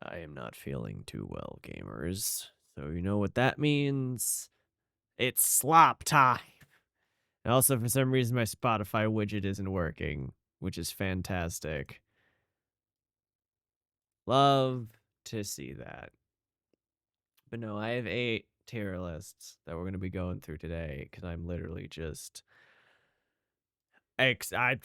I am not feeling too well, gamers. So you know what that means? It's slop time. And also, for some reason, my Spotify widget isn't working, which is fantastic. Love to see that. But no, I have 8 tier lists that we're going to be going through today because I'm literally just like I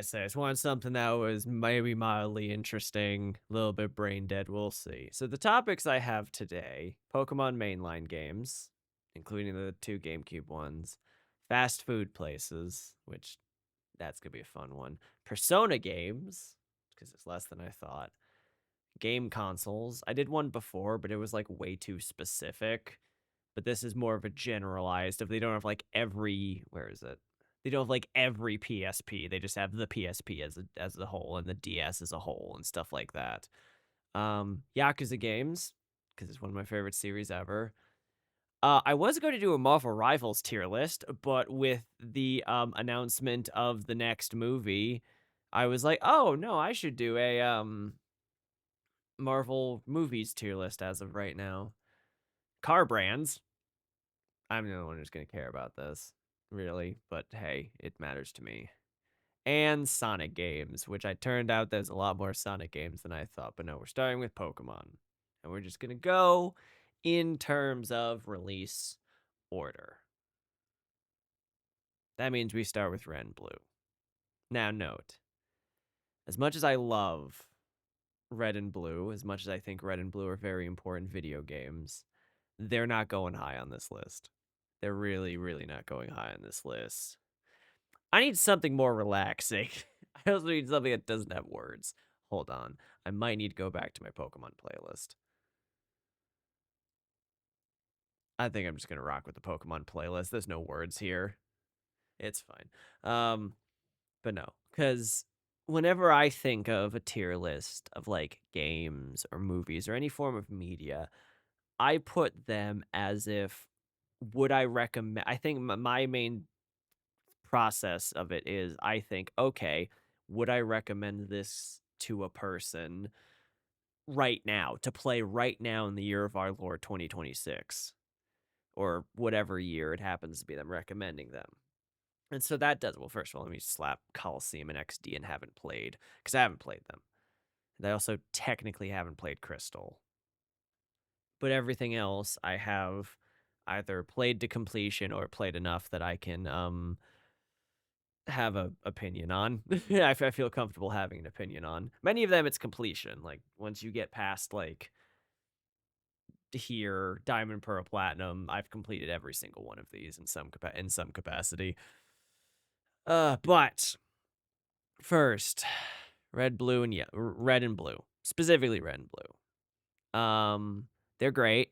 said, I just wanted something that was maybe mildly interesting, a little bit brain dead. We'll see. So the topics I have today: Pokemon mainline games, including the 2 GameCube ones; fast food places, which that's gonna be a fun one; Persona games, because it's less than I thought; game consoles. I did one before, but it was like way too specific. But this is more of a generalized. If they don't have like every, where is it? They don't have like every PSP. They just have the PSP as a whole and the DS as a whole and stuff like that. Yakuza games, because it's one of my favorite series ever. I was going to do a Marvel Rivals tier list, but with the announcement of the next movie, I was like, oh no, I should do a Marvel movies tier list as of right now. Car brands. I'm the only one who's going to care about this, really, but hey, it matters to me. And Sonic games, which I turned out there's a lot more Sonic games than I thought, but no, we're starting with Pokemon. And we're just going to go in terms of release order. That means we start with Red and Blue. Now, note, as much as I love Red and Blue, as much as I think Red and Blue are very important video games, they're not going high on this list. They're really, really not going high on this list. I need something more relaxing. I also need something that doesn't have words. Hold on. I might need to go back to my Pokemon playlist. I think I'm just going to rock with the Pokemon playlist. There's no words here. It's fine. But no, because whenever I think of a tier list of like games or movies or any form of media, I put them as if would I recommend. I think my main process of it is I think, okay, would I recommend this to a person right now to play right now in the year of our Lord 2026 or whatever year it happens to be them recommending them? And so that does, well, first of all, let me slap Coliseum and XD and haven't played because I haven't played them. And I also technically haven't played Crystal. But everything else I have either played to completion or played enough that I can have a opinion on. I feel comfortable having an opinion on. Many of them it's completion. Like once you get past like here, Diamond, Pearl, Platinum, I've completed every single one of these in some capacity. But first, red and blue, specifically red and blue. They're great.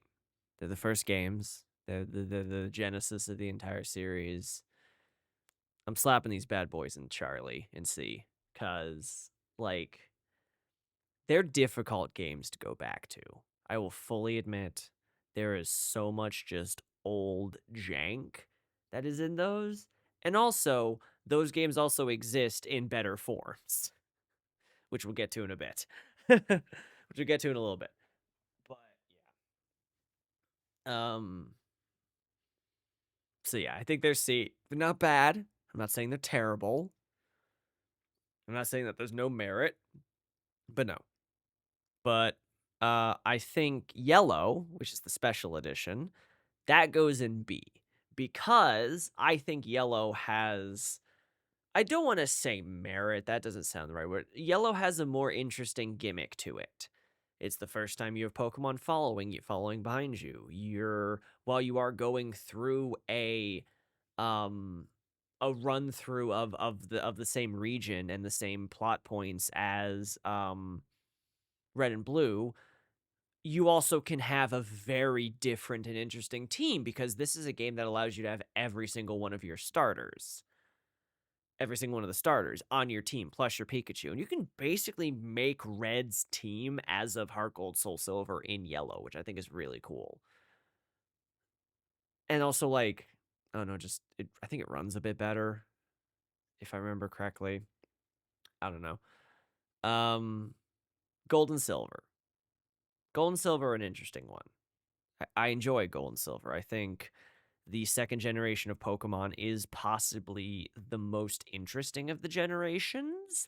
They're the first games. They're the genesis of the entire series. I'm slapping these bad boys in Charlie and C, cause like they're difficult games to go back to. I will fully admit there is so much just old jank that is in those. And also, those games also exist in better forms, which we'll get to in a bit. Which we'll get to in a little bit. But yeah. So yeah, I think they're not bad. I'm not saying they're terrible. I'm not saying that there's no merit, but no. But I think yellow, which is the special edition, that goes in B because I think yellow has. I don't want to say merit. That doesn't sound the right word. Yellow has a more interesting gimmick to it. It's the first time you have Pokemon following behind you. While you are going through um a run through of the same region and the same plot points as Red and Blue, you also can have a very different and interesting team because this is a game that allows you to have every single one of the starters on your team, plus your Pikachu. And you can basically make Red's team as of Heart Gold, Soul Silver in yellow, which I think is really cool. And also, like, I don't know, I think it runs a bit better, if I remember correctly. I don't know. Gold and Silver. Gold and Silver are an interesting one. I enjoy Gold and Silver. I think the second generation of Pokemon is possibly the most interesting of the generations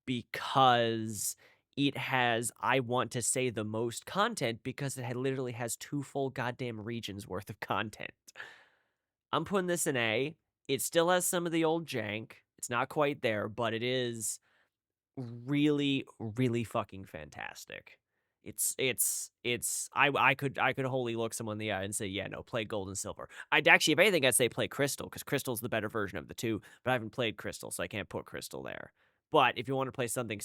because it has, I want to say, the most content because it literally has 2 full goddamn regions worth of content. I'm putting this in A. It still has some of the old jank. It's not quite there, but it is really, really fucking fantastic. I could wholly look someone in the eye and say, yeah, no, play Gold and Silver. I'd actually, if anything, I'd say play Crystal, because Crystal's the better version of the two, but I haven't played Crystal, so I can't put Crystal there. But if you want to play something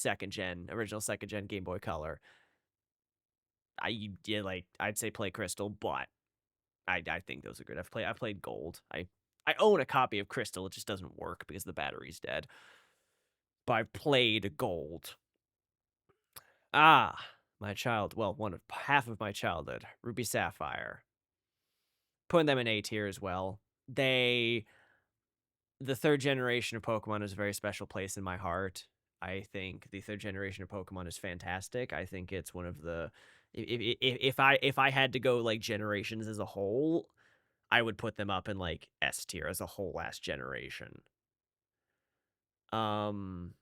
original second gen Game Boy Color, I'd say play Crystal, but I think those are good. I played Gold. I own a copy of Crystal, it just doesn't work because the battery's dead. But I've played Gold. Ah, my child. Well, half of my childhood, Ruby Sapphire. Putting them in A tier as well. The third generation of Pokemon is a very special place in my heart. I think the third generation of Pokemon is fantastic. I think it's one of the if I had to go like generations as a whole, I would put them up in like S tier as a whole last generation. Um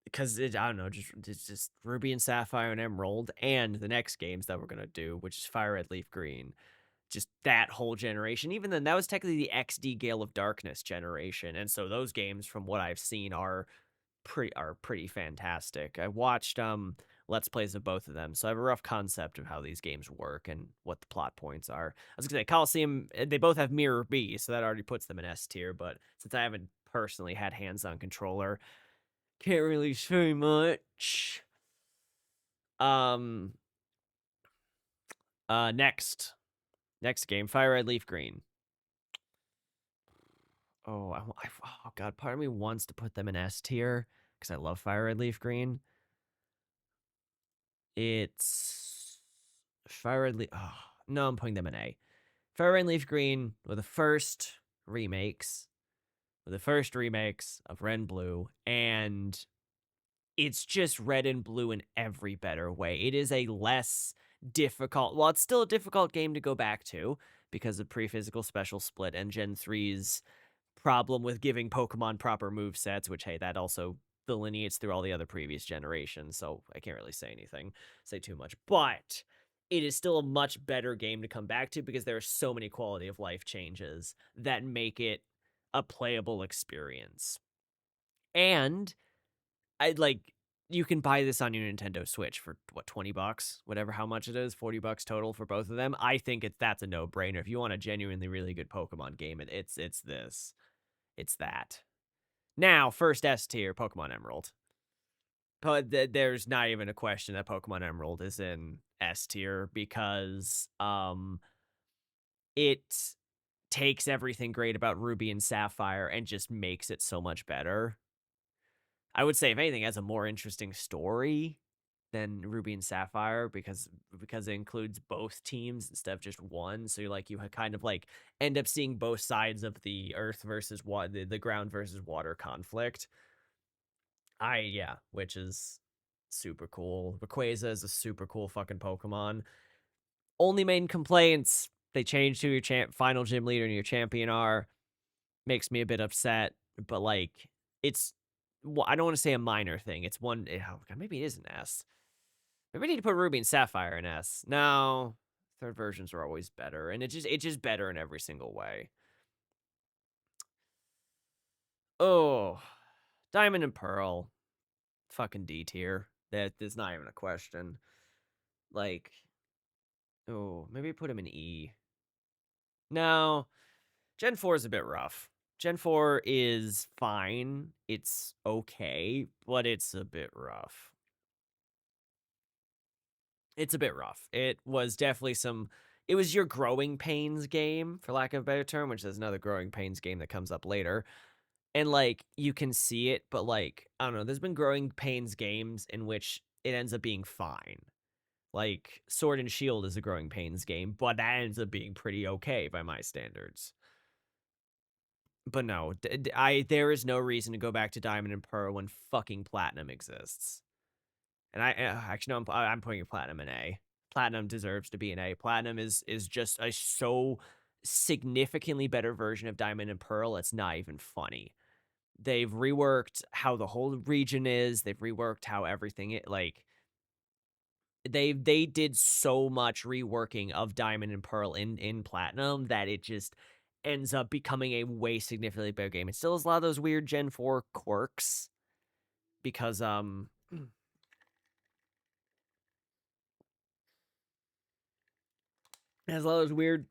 because I don't know, it's just Ruby and Sapphire and Emerald, and the next games that we're gonna do, which is Fire Red, Leaf Green. Just that whole generation. Even then, that was technically the XD Gale of Darkness generation, and so those games, from what I've seen, are pretty fantastic. I watched let's plays of both of them, so I have a rough concept of how these games work and what the plot points are. I was gonna say Coliseum, they both have Mirror B, so that already puts them in S tier. But since I haven't personally had hands-on controller, can't really say much. Um. Next game, Fire Red, Leaf Green. Oh God, part of me wants to put them in S tier because I love Fire Red, Leaf Green. It's Fire Red, Leaf. Oh, no, I'm putting them in A. Fire Red, Leaf Green were the first remakes, of Red and Blue, and it's just Red and Blue in every better way. It is a less difficult, well, it's still a difficult game to go back to because of pre-physical special split and Gen 3's problem with giving Pokemon proper move sets, which, hey, that also delineates through all the other previous generations, so I can't really say too much. But it is still a much better game to come back to because there are so many quality of life changes that make it a playable experience. And I'd like you can buy this on your Nintendo Switch for what, $20, whatever, how much it is, $40 total for both of them. I think that's a no-brainer. If you want a genuinely really good Pokemon game, it's this. It's that. Now, first S tier, Pokemon Emerald. But there's not even a question that Pokemon Emerald is in S tier because it takes everything great about Ruby and Sapphire and just makes it so much better. I would say, if anything, it has a more interesting story than Ruby and Sapphire because it includes both teams instead of just one. So you kind of like end up seeing both sides of the earth versus the ground versus water conflict. Which is super cool. Rayquaza is a super cool fucking Pokemon. Only main complaints, they changed who your final gym leader and your champion are. Makes me a bit upset, but like it's I don't want to say a minor thing. It's one. Oh God, maybe it is an S. Maybe I need to put Ruby and Sapphire in S. No, third versions are always better, and it's just better in every single way. Oh, Diamond and Pearl, fucking D tier. That's not even a question. Like, oh, maybe put him in E. No, Gen 4 is a bit rough. Gen 4 is fine. It's okay, but it's a bit rough. It's a bit rough. It was definitely it was your growing pains game, for lack of a better term, which is another growing pains game that comes up later. And like you can see it, but like, I don't know, there's been growing pains games in which it ends up being fine. Like Sword and Shield is a growing pains game, but that ends up being pretty okay by my standards. But no, there is no reason to go back to Diamond and Pearl when fucking Platinum exists. And I actually no, I'm putting Platinum in A. Platinum deserves to be an A. Platinum is just a so significantly better version of Diamond and Pearl. It's not even funny. They've reworked how the whole region is. They've reworked how everything they did so much reworking of Diamond and Pearl in Platinum that it just ends up becoming a way significantly better game. It still has a lot of those weird Gen 4 quirks because it has a lot of those weird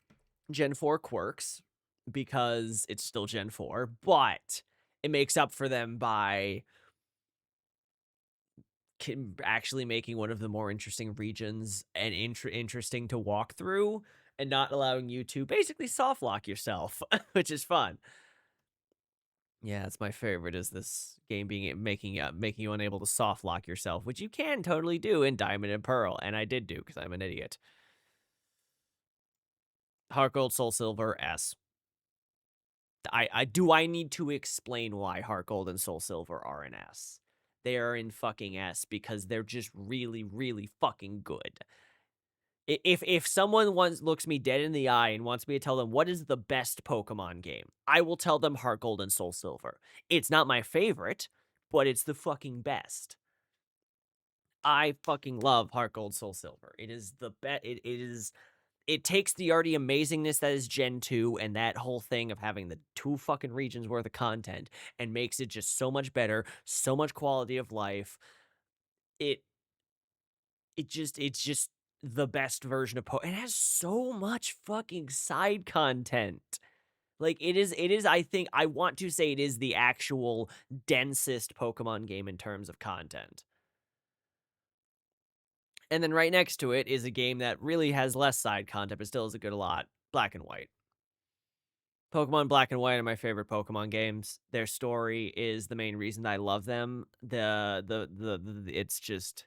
Gen 4 quirks because it's still Gen 4, but it makes up for them by actually making one of the more interesting regions and interesting to walk through and not allowing you to basically soft lock yourself, which is fun. Yeah, it's my favorite is this game being making you unable to soft lock yourself, which you can totally do in Diamond and Pearl, and I did do because I'm an idiot. Heart Gold, Soul Silver, S. I need to explain why Heart Gold and Soul Silver are an S. They are in fucking S because they're just really, really fucking good. If someone looks me dead in the eye and wants me to tell them what is the best Pokemon game, I will tell them Heart Gold and Soul Silver. It's not my favorite, but it's the fucking best. I fucking love Heart Gold Soul Silver. It is the best. It takes the already amazingness that is Gen 2 and that whole thing of having the 2 fucking regions worth of content and makes it just so much better, so much quality of life. It it's just the best version of It has so much fucking side content. Like it is I think I want to say it is the actual densest Pokemon game in terms of content. And then right next to it is a game that really has less side content but still is a good lot. Black and White. Pokemon Black and White are my favorite Pokemon games. Their story is the main reason I love them. It's just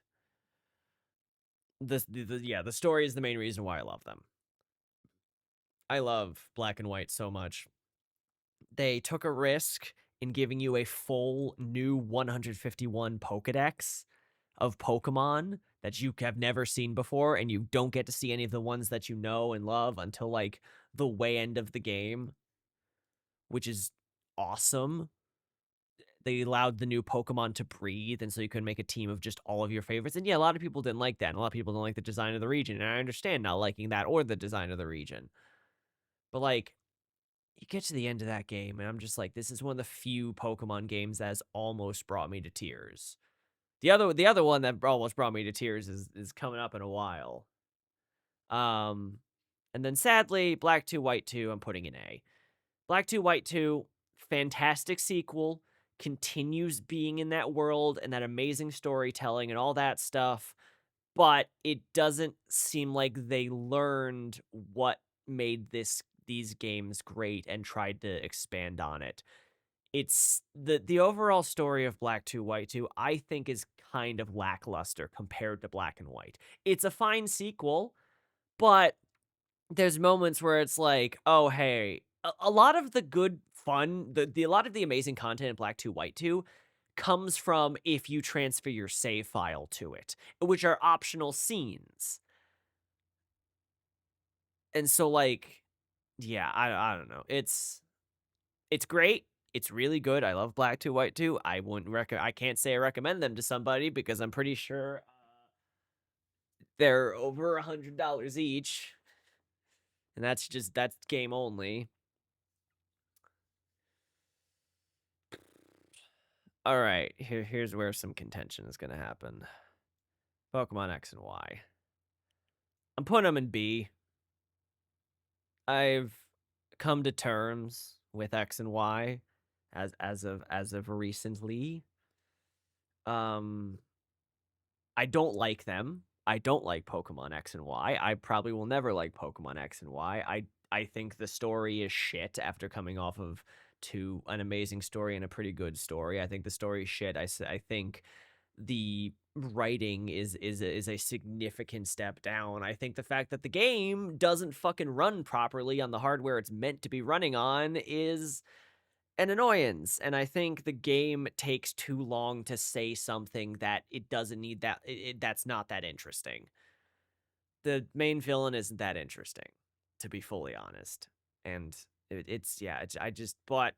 the story is the main reason why I love them. I love Black and White so much. They took a risk in giving you a full new 151 Pokedex of Pokemon that you have never seen before, and you don't get to see any of the ones that you know and love until like the way end of the game, which is awesome. They allowed the new Pokemon to breathe, and so you could make a team of just all of your favorites. And yeah, a lot of people didn't like that, and a lot of people don't like the design of the region, and I understand not liking that or the design of the region. But like, you get to the end of that game, and I'm just like, this is one of the few Pokemon games that has almost brought me to tears. The other one that almost brought me to tears is coming up in a while. Um, and then sadly, Black 2 White 2, I'm putting in A. Black 2 White 2, fantastic sequel, continues being in that world and that amazing storytelling and all that stuff, but it doesn't seem like they learned what made these games great and tried to expand on it. It's the overall story of Black 2 White 2 I think is kind of lackluster compared to Black and White. It's a fine sequel, but there's moments where it's like, oh hey, a lot of the good fun, the a lot of the amazing content in Black 2 White 2 comes from if you transfer your save file to it, which are optional scenes. And so like, yeah, I don't know. It's great. It's really good. I love Black 2 White 2. I can't say I recommend them to somebody because I'm pretty sure they're over $100 each. And that's game only. All right, here's where some contention is going to happen. Pokemon X and Y. I'm putting them in B. I've come to terms with X and Y as of recently. Um I don't like them. I don't like Pokemon X and Y. I probably will never like Pokemon X and Y. I think the story is shit after coming off of an amazing story and a pretty good story. I think the story is shit. I think the writing is a significant step down. I think the fact that the game doesn't fucking run properly on the hardware it's meant to be running on is an annoyance. And I think the game takes too long to say something that it doesn't need that's not that interesting. The main villain isn't that interesting, to be fully honest. And I just bought.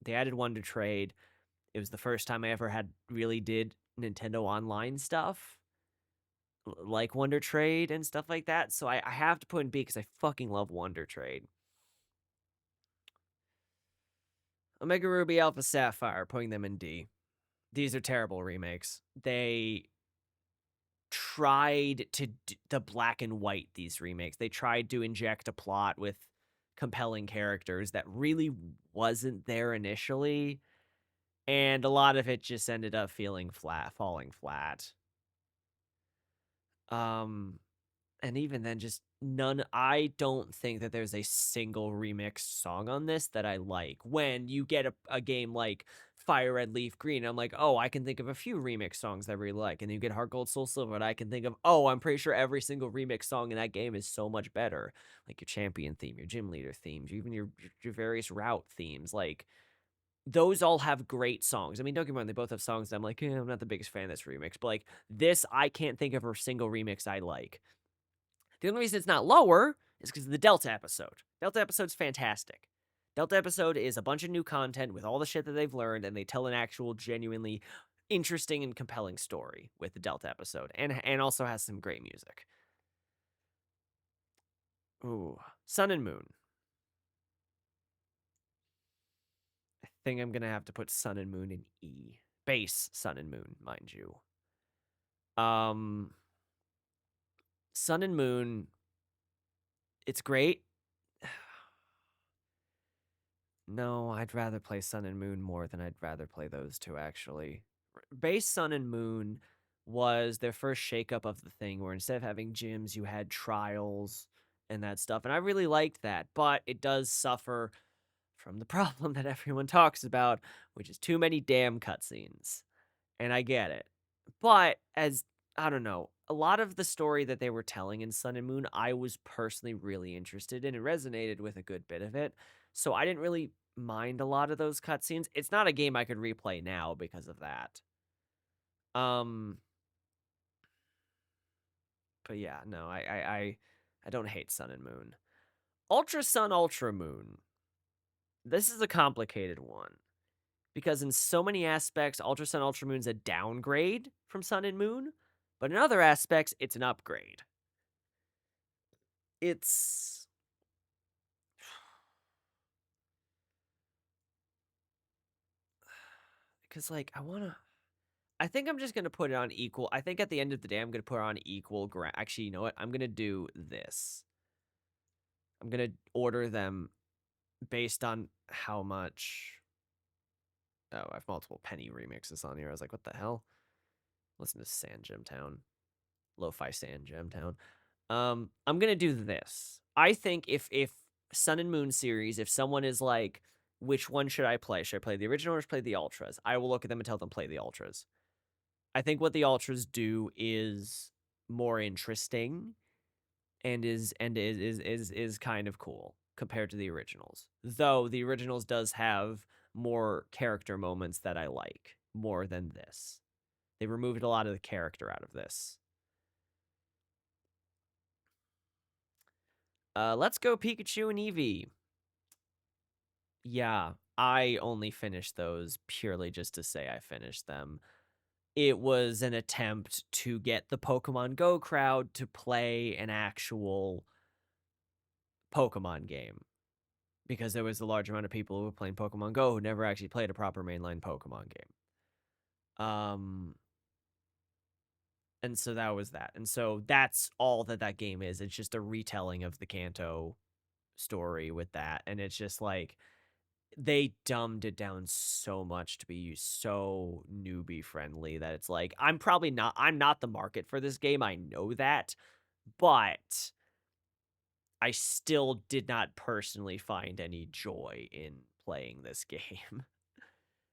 They added Wonder Trade. It was the first time I ever really did Nintendo Online stuff, like Wonder Trade and stuff like that. So I have to put in B because I fucking love Wonder Trade. Omega Ruby, Alpha Sapphire, putting them in D. These are terrible remakes. They tried to black and white these remakes. They tried to inject a plot with compelling characters that really wasn't there initially, and a lot of it just ended up falling flat. And even then, just none. I don't think that there's a single remixed song on this that I like. When you get a game like Fire Red Leaf Green, I'm like, oh, I can think of a few remix songs that I really like. And then you get Heart Gold Soul Silver, and I can think of, oh, I'm pretty sure every single remix song in that game is so much better. Like your champion theme, your gym leader themes, even your various route themes. Like, those all have great songs. I mean, don't get me wrong, they both have songs that I'm like, I'm not the biggest fan of this remix. But like this, I can't think of a single remix I like. The only reason it's not lower is because of the Delta episode. Delta episode's fantastic. Delta episode is a bunch of new content with all the shit that they've learned, and they tell an actual, genuinely interesting and compelling story with the Delta episode, and also has some great music. Ooh, Sun and Moon. I think I'm gonna have to put Sun and Moon in E. Base Sun and Moon, mind you. Sun and Moon, it's great. No, I'd rather play Sun and Moon more than I'd rather play those two, actually. Base Sun and Moon was their first shakeup of the thing, where instead of having gyms, you had trials and that stuff. And I really liked that, but it does suffer from the problem that everyone talks about, which is too many damn cutscenes. And I get it. But I don't know, a lot of the story that they were telling in Sun and Moon, I was personally really interested in. It resonated with a good bit of it. So I didn't really mind a lot of those cutscenes. It's not a game I could replay now because of that. Um, but yeah, no, I don't hate Sun and Moon. Ultra Sun, Ultra Moon. This is a complicated one because in so many aspects, Ultra Sun, Ultra Moon's a downgrade from Sun and Moon, but in other aspects, it's an upgrade. It's because like I think I'm just gonna put it on equal. I think at the end of the day, I'm gonna put it on equal ground. Actually, you know what? I'm gonna do this. I'm gonna order them based on how much. Oh, I have multiple Penny remixes on here. I was like, what the hell? Listen to Sand Gem Town, Lo-Fi Sand Gem Town. I'm gonna do this. I think if Sun and Moon series, if someone is like, which one should I play? Should I play the original or should I play the ultras? I will look at them and tell them play the ultras. I think what the ultras do is more interesting and is kind of cool compared to the originals. Though the originals does have more character moments that I like more than this. They removed a lot of the character out of this. Let's go Pikachu and Eevee. Yeah, I only finished those purely just to say I finished them. It was an attempt to get the Pokemon Go crowd to play an actual Pokemon game, because there was a large amount of people who were playing Pokemon Go who never actually played a proper mainline Pokemon game. And so that was that. And so that's all that game is. It's just a retelling of the Kanto story with that. And it's just like, they dumbed it down so much to be so newbie friendly that it's like, I'm not the market for this game. I know that, but I still did not personally find any joy in playing this game.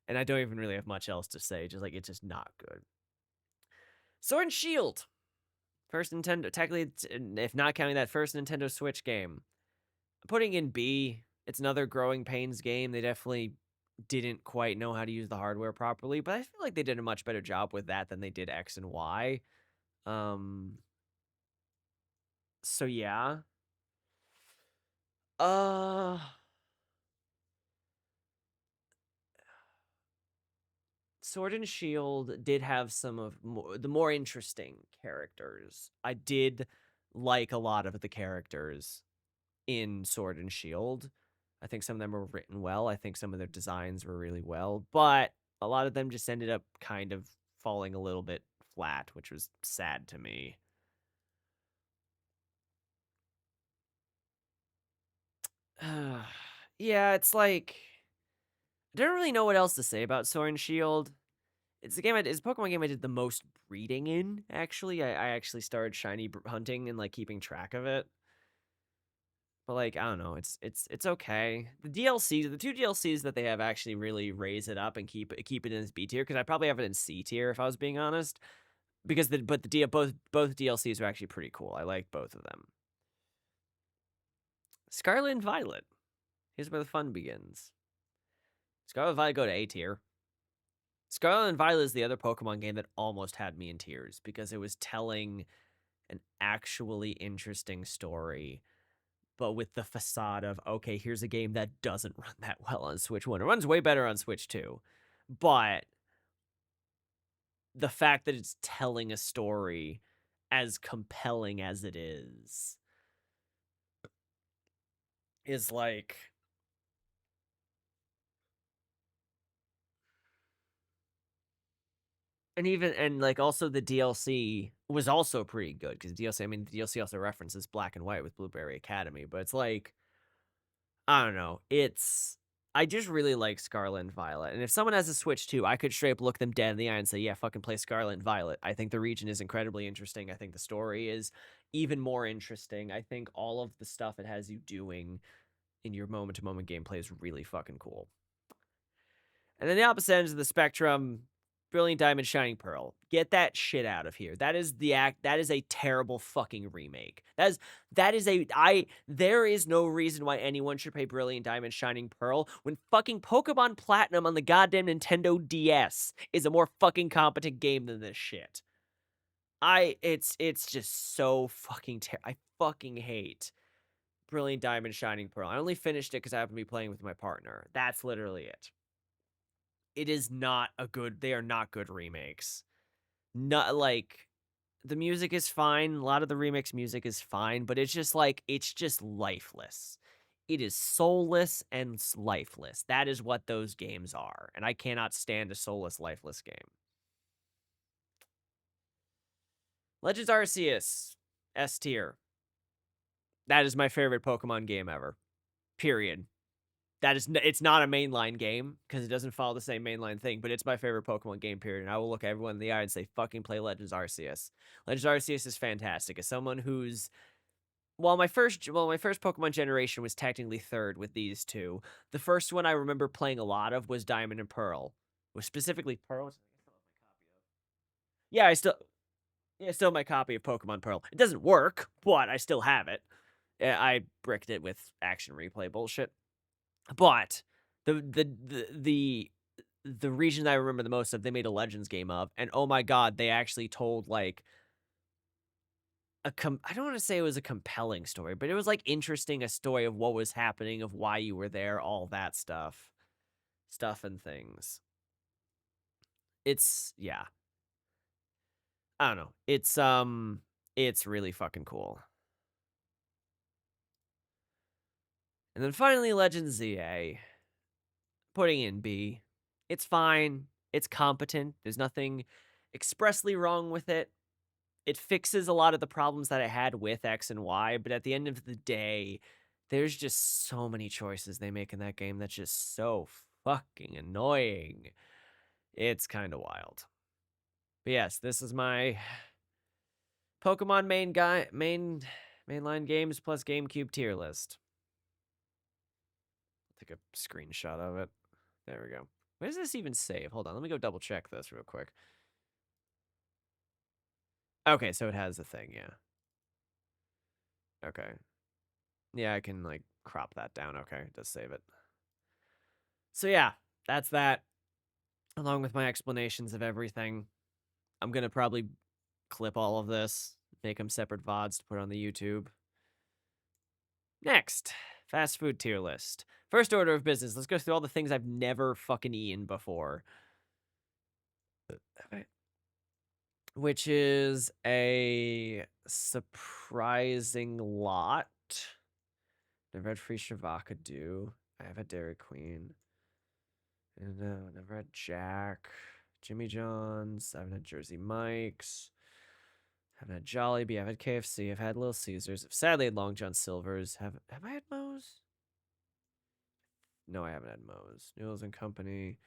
And I don't even really have much else to say. Just like, it's just not good. Sword and Shield. First Nintendo, technically, if not counting that first Nintendo Switch game. Putting in B, it's another Growing Pains game. They definitely didn't quite know how to use the hardware properly, but I feel like they did a much better job with that than they did X and Y. Um, so yeah. Uh, Sword and Shield did have some of the more interesting characters. I did like a lot of the characters in Sword and Shield. I think some of them were written well. I think some of their designs were really well, but a lot of them just ended up kind of falling a little bit flat, which was sad to me. Yeah, it's like I don't really know what else to say about Sword and Shield. It's a Pokemon game I did the most breeding in. Actually, I actually started shiny hunting and like keeping track of it. But like I don't know, it's okay. The DLCs, the two DLCs that they have actually really raise it up and keep it in its B tier because I probably have it in C tier if I was being honest. Because both DLCs are actually pretty cool. I like both of them. Scarlet and Violet. Here's where the fun begins. Scarlet and Violet go to A tier. Scarlet and Violet is the other Pokemon game that almost had me in tears because it was telling an actually interesting story, but with the facade of, okay, here's a game that doesn't run that well on Switch 1. It runs way better on Switch 2. But the fact that it's telling a story as compelling as it is like and like also the DLC was also pretty good because DLC. I mean, the DLC also references Black and White with Blueberry Academy, but it's like I don't know. I just really like Scarlet and Violet, and if someone has a Switch too, I could straight up look them dead in the eye and say, "Yeah, fucking play Scarlet and Violet." I think the region is incredibly interesting. I think the story is even more interesting. I think all of the stuff it has you doing in your moment-to-moment gameplay is really fucking cool. And then the opposite ends of the spectrum, Brilliant Diamond Shining Pearl. Get that shit out of here. That is a terrible fucking remake. That is a I there is no reason why anyone should play Brilliant Diamond Shining Pearl when fucking Pokemon Platinum on the goddamn Nintendo DS is a more fucking competent game than this shit. It's just so fucking I fucking hate Brilliant Diamond Shining Pearl. I only finished it because I happen to be playing with my partner. That's literally it. It is not a good they are not good remakes. Not like the music is fine, a lot of the remix music is fine, but it's just lifeless. It is soulless and lifeless. That is what those games are, and I cannot stand a soulless, lifeless game. Legends Arceus, S tier. That is my favorite Pokemon game ever. Period. It's not a mainline game because it doesn't follow the same mainline thing, but it's my favorite Pokemon game period. And I will look everyone in the eye and say, fucking play Legends Arceus. Legends Arceus is fantastic. As someone who's my first Pokemon generation was technically third with these two. The first one I remember playing a lot of was Diamond and Pearl. Was specifically Pearl. Yeah, I still have my copy of Pokemon Pearl. It doesn't work, but I still have it. I bricked it with action replay bullshit. But the region that I remember the most of, they made a Legends game of, and oh my god, they actually told like I don't want to say it was a compelling story, but it was like interesting a story of what was happening, of why you were there, all that stuff and things. It's yeah, I don't know. It's really fucking cool. And then finally, Legends ZA, putting in B. It's fine. It's competent. There's nothing expressly wrong with it. It fixes a lot of the problems that I had with X and Y, but at the end of the day, there's just so many choices they make in that game that's just so fucking annoying. It's kind of wild. But yes, this is my Pokemon mainline games plus GameCube tier list. Take a screenshot of it. There we go. Where does this even save? Hold on, let me go double check this real quick. Okay, so it has a thing, yeah. Okay. Yeah, I can like crop that down. Okay, it does save it. So yeah, that's that. Along with my explanations of everything. I'm gonna probably clip all of this, make them separate VODs to put on the YouTube. Next, fast food tier list. First order of business. Let's go through all the things I've never fucking eaten before. Which is a surprising lot. Never had free Shavakadu. I have had Dairy Queen. And never had Jack. Jimmy John's. I haven't had Jersey Mike's. Haven't had Jollibee. I've had KFC. I've had Little Caesars. I've sadly had Long John Silver's. Have I had Moe's? No, I haven't had Moe's. Noodles and Company.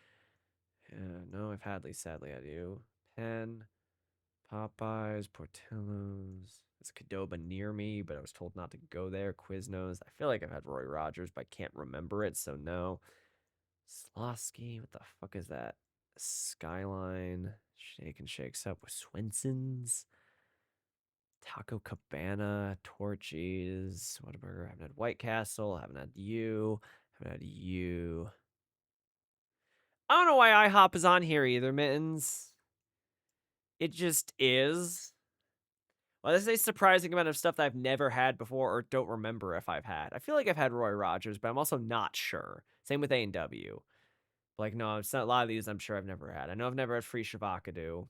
Yeah, no, I've sadly had you. Penn, Popeyes, Portillo's. There's a Qdoba near me, but I was told not to go there. Quiznos. I feel like I've had Roy Rogers, but I can't remember it, so no. Slosky. What the fuck is that? Skyline. Shake and Shakes Up with Swenson's. Taco Cabana, Torchy's, Whataburger. I haven't had White Castle. I haven't had you. Haven't had you. I don't know why IHOP is on here either, Mittens. It just is. Well, this is a surprising amount of stuff that I've never had before or don't remember if I've had. I feel like I've had Roy Rogers, but I'm also not sure. Same with A&W. Like, no, it's not, a lot of these I'm sure I've never had. I know I've never had Free Shavakadu.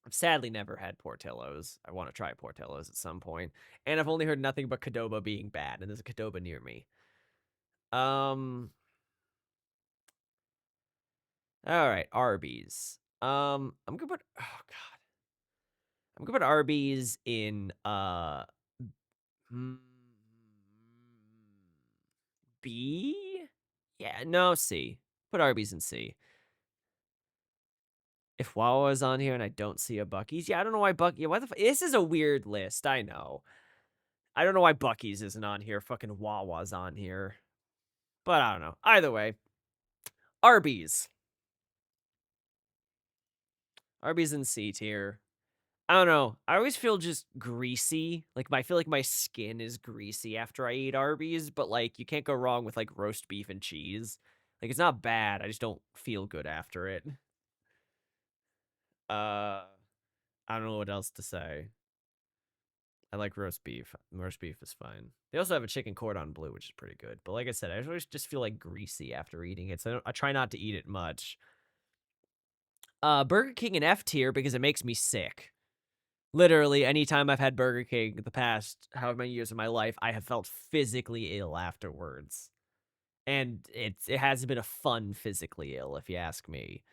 I've sadly never had Portillo's. I want to try Portillo's at some point. And I've only heard nothing but Qdoba being bad, and there's a Qdoba near me. All right, Arby's. I'm gonna put, oh god. I'm gonna put Arby's in mm, B? Yeah, no, C. Put Arby's in C. If Wawa's on here and I don't see a Buc-ee's, yeah, I don't know why why the this is a weird list, I know. I don't know why Buc-ee's isn't on here. Fucking Wawa's on here. But I don't know. Either way, Arby's. Arby's in C tier. I don't know. I always feel just greasy. Like I feel like my skin is greasy after I eat Arby's, but like you can't go wrong with like roast beef and cheese. Like it's not bad. I just don't feel good after it. I don't know what else to say. I like roast beef. Roast beef is fine. They also have a chicken cordon bleu, which is pretty good. But like I said, I always just feel like greasy after eating it, so I try not to eat it much. Burger King in F tier because it makes me sick. Literally, anytime I've had Burger King the past however many years of my life, I have felt physically ill afterwards. And it hasn't been a fun physically ill, if you ask me.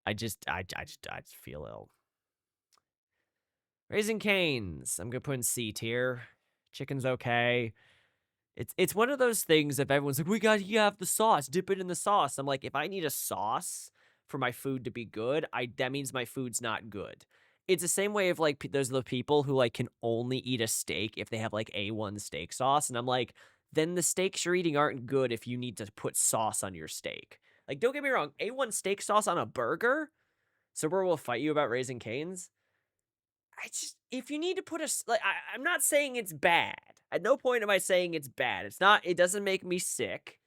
I just feel ill. Raising Cane's. I'm gonna put in C tier. Chicken's okay. It's one of those things if everyone's like, you have the sauce, dip it in the sauce. I'm like, if I need a sauce for my food to be good, that means my food's not good. It's the same way of like there's the people who like can only eat a steak if they have like A1 steak sauce, and I'm like, then the steaks you're eating aren't good if you need to put sauce on your steak. Like, don't get me wrong, A1 steak sauce on a burger. So where we'll fight you about Raising Cane's. If you need to put I'm not saying it's bad. At no point am I saying it's bad. It doesn't make me sick.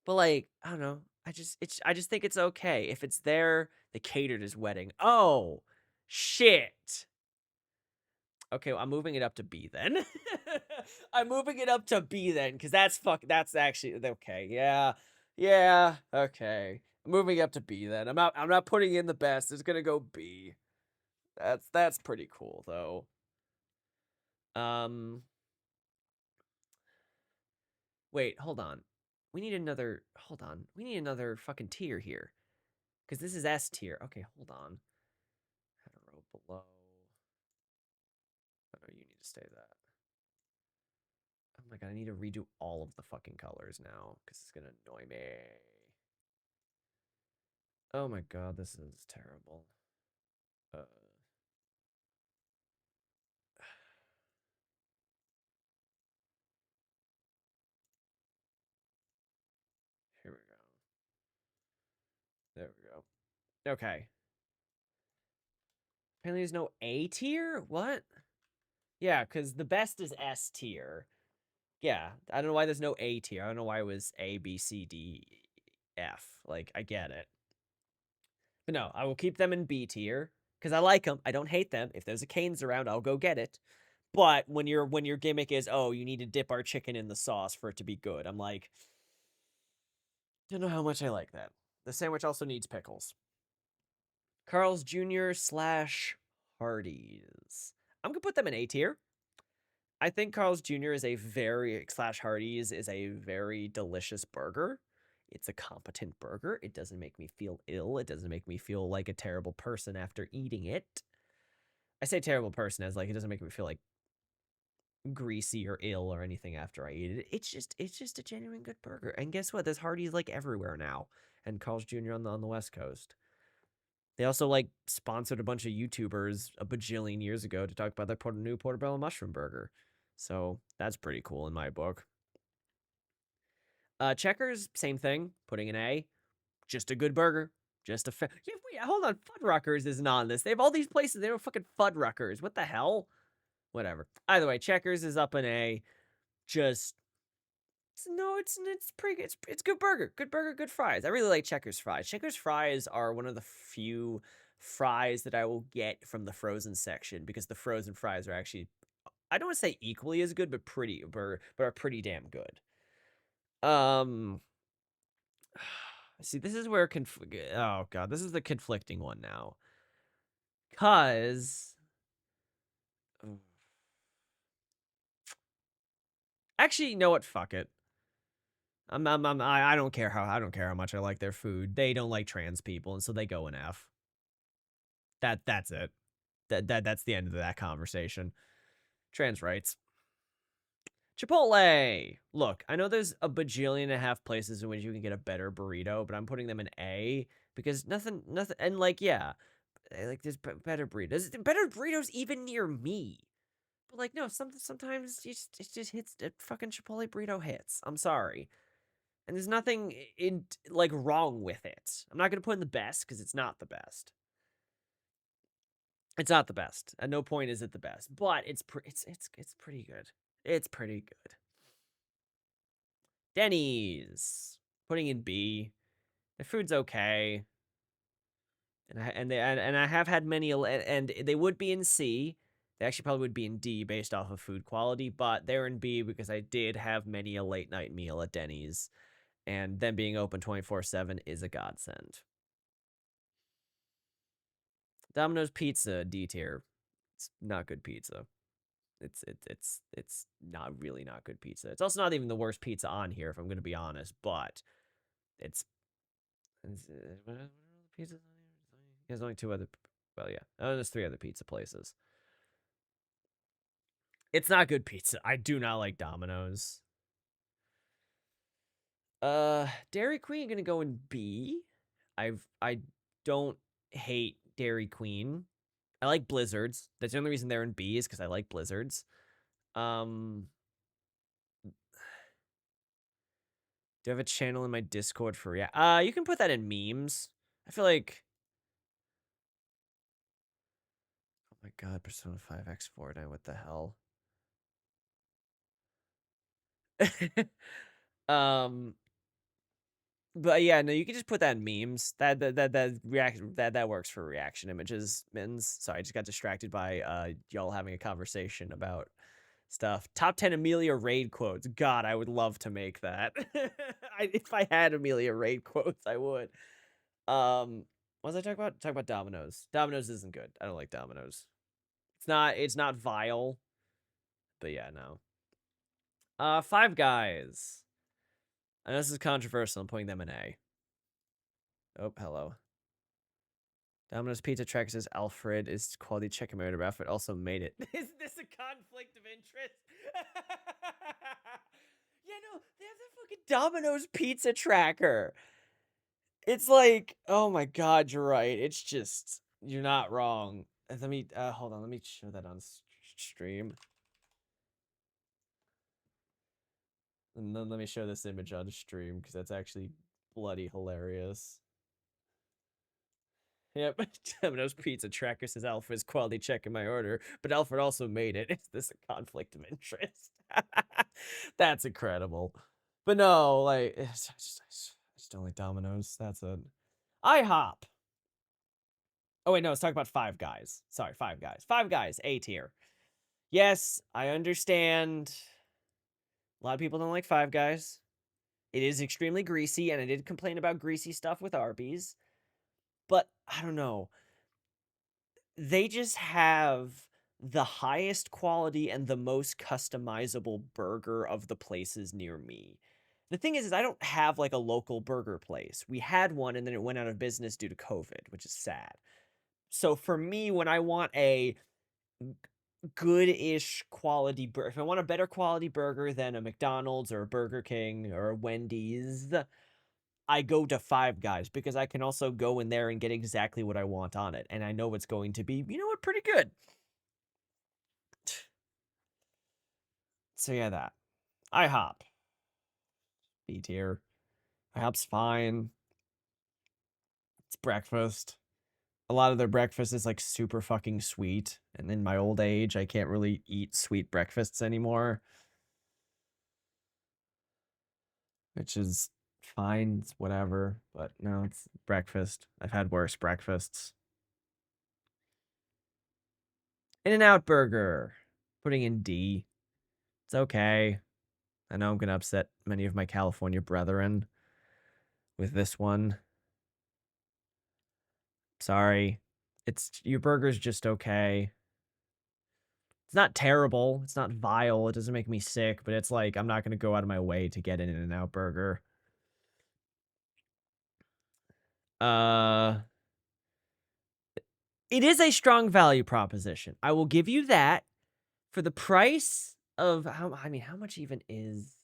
But like, I don't know. I just think it's okay. If it's there, they catered his wedding. Oh, shit. Okay, well, I'm moving it up to B then. I'm moving it up to B then, because that's actually okay. Yeah. Yeah. Okay. I'm moving up to B then. I'm not putting in the best. It's gonna go B. That's pretty cool though. Wait, hold on. We need another fucking tier here. Cuz this is S tier. Okay, hold on. Had a row below. Oh, no, you need to stay that. Oh my god, I need to redo all of the fucking colors now cuz it's going to annoy me. Oh my god, this is terrible. Uh Here we go. There we go. Okay. Apparently there's no A tier? What? Yeah, because the best is S tier. Yeah, I don't know why there's no A tier. I don't know why it was A, B, C, D. F. Like, I get it. But no, I will keep them in B tier because I like them. I don't hate them. If there's a Cane's around, I'll go get it. But when your gimmick is, oh, you need to dip our chicken in the sauce for it to be good, I'm like, don't know how much I like that. The sandwich also needs pickles. Carl's Jr. slash Hardee's. I'm gonna put them in A tier. I think Carl's Jr. is a very slash Hardee's is a very delicious burger. It's a competent burger. It doesn't make me feel ill. It doesn't make me feel like a terrible person after eating it. I say terrible person as like it doesn't make me feel like greasy or ill or anything after I eat it. It's just a genuine good burger. And guess what? There's Hardee's like everywhere now, and Carl's Jr. on the West Coast. They also like sponsored a bunch of YouTubers a bajillion years ago to talk about their new portobello mushroom burger. So that's pretty cool in my book. Checkers, same thing. Putting an A. Just a good burger. Just a yeah, wait, hold on. Fuddruckers isn't on this. They have all these places. They don't fucking Fuddruckers. What the hell? Whatever. Either way, Checkers is up an A. Just no, it's pretty good. It's good burger. Good burger, good fries. I really like Checkers fries. Checkers fries are one of the few fries that I will get from the frozen section because the frozen fries are actually I don't want to say equally as good, but are pretty damn good. See, this is where oh god, this is the conflicting one now. Cause actually, you know what? Fuck it. I don't care how much I like their food. They don't like trans people, and so they go in F. That's it. That's the end of that conversation. Trans rights. Chipotle. Look, I know there's a bajillion and a half places in which you can get a better burrito, but I'm putting them in A because nothing, and like, yeah, like there's better burritos. Better burritos even near me. But like, no, sometimes it just hits. A fucking Chipotle burrito hits. I'm sorry, and there's nothing in like wrong with it. I'm not gonna put in the best because it's not the best. It's not the best. At no point is it the best, but it's pretty good. It's pretty good. Denny's putting in B. The food's okay, and I have had many, and they would be in C. They actually probably would be in D based off of food quality, but they're in B because I did have many a late night meal at Denny's, and them being open 24/7 is a godsend. Domino's Pizza D tier. It's not good pizza. It's not really not good pizza. It's also not even the worst pizza on here, if I'm going to be honest. But what are the pizzas on here? There's only two other. Well, yeah, there's three other pizza places. It's not good pizza. I do not like Domino's. Dairy Queen gonna go in B. I don't hate Dairy Queen. I like Blizzards. That's the only reason they're in B is because I like Blizzards. Um, do I have a channel in my Discord for you can put that in memes. I feel like oh my god, Persona 5 X4 what the hell? um but yeah, no, you can just put that in memes. That reaction that works for reaction images, Mins. Sorry, I just got distracted by y'all having a conversation about stuff. Top 10 Amelia Raid quotes. God, I would love to make that. If I had Amelia Raid quotes, I would. What was I talking about? Talk about Domino's. Domino's isn't good. I don't like Domino's. It's not vile, but yeah, no. Five Guys. I know this is controversial. I'm putting them in A. Oh, hello. Domino's Pizza Track says Alfred is quality chicken murder, but Alfred also made it. Is this a conflict of interest? Yeah, no, they have that fucking Domino's Pizza Tracker. It's like, oh my god, you're right. It's just, you're not wrong. Let me, hold on, let me show that on stream. And then let me show this image on stream because that's actually bloody hilarious. Yep, Domino's Pizza Tracker says Alfred's quality checking my order, but Alfred also made it. Is this a conflict of interest? That's incredible. But no, like, I just don't like Domino's. That's it. IHOP. Oh wait, no, let's talk about Five Guys. Sorry, Five Guys. Five Guys, A tier. Yes, I understand. A lot of people don't like Five Guys. It is extremely greasy, and I did complain about greasy stuff with Arby's. But I don't know. They just have the highest quality and the most customizable burger of the places near me. The thing is I don't have like a local burger place. We had one and then it went out of business due to COVID, which is sad. So for me, when I want a good-ish quality burger, if I want a better quality burger than a McDonald's or a Burger King or a Wendy's, I go to Five Guys because I can also go in there and get exactly what I want on it. And I know it's going to be, you know what, pretty good. So yeah, that. IHOP. B tier. IHOP's fine. It's breakfast. A lot of their breakfast is like super fucking sweet. And in my old age, I can't really eat sweet breakfasts anymore. Which is fine. It's whatever. But no, it's breakfast. I've had worse breakfasts. In-N-Out Burger. Putting in D. It's okay. I know I'm going to upset many of my California brethren with this one. Sorry. It's your burger's just okay. It's not terrible. It's not vile. It doesn't make me sick, but it's like I'm not going to go out of my way to get an In-N-Out burger. Uh it is a strong value proposition. I will give you that. For the price of how much even is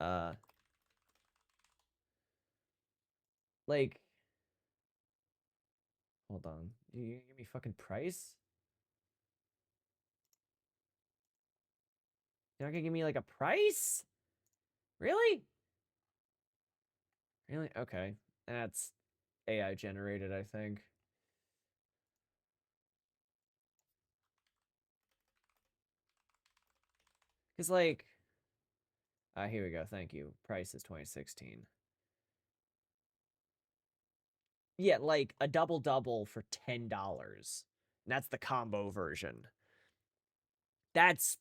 uh like hold on. You give me fucking price? You're not gonna give me like a price? Really? Really? Okay. That's AI generated, I think. Cause like here we go. Thank you. Price is 2016. Yeah, like a double double for $10. And that's the combo version. That's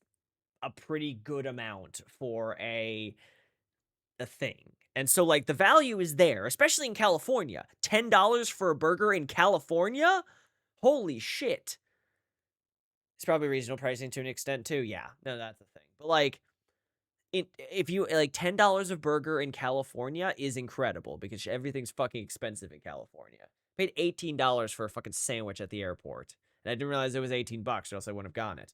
a pretty good amount for a thing. And so like the value is there, especially in California. $10 for a burger in California? Holy shit. It's probably reasonable pricing to an extent too. Yeah. No, that's the thing. But like if you like $10 a burger in California is incredible because everything's fucking expensive in California. Paid $18 for a fucking sandwich at the airport. And I didn't realize it was 18 bucks or else I wouldn't have gotten it.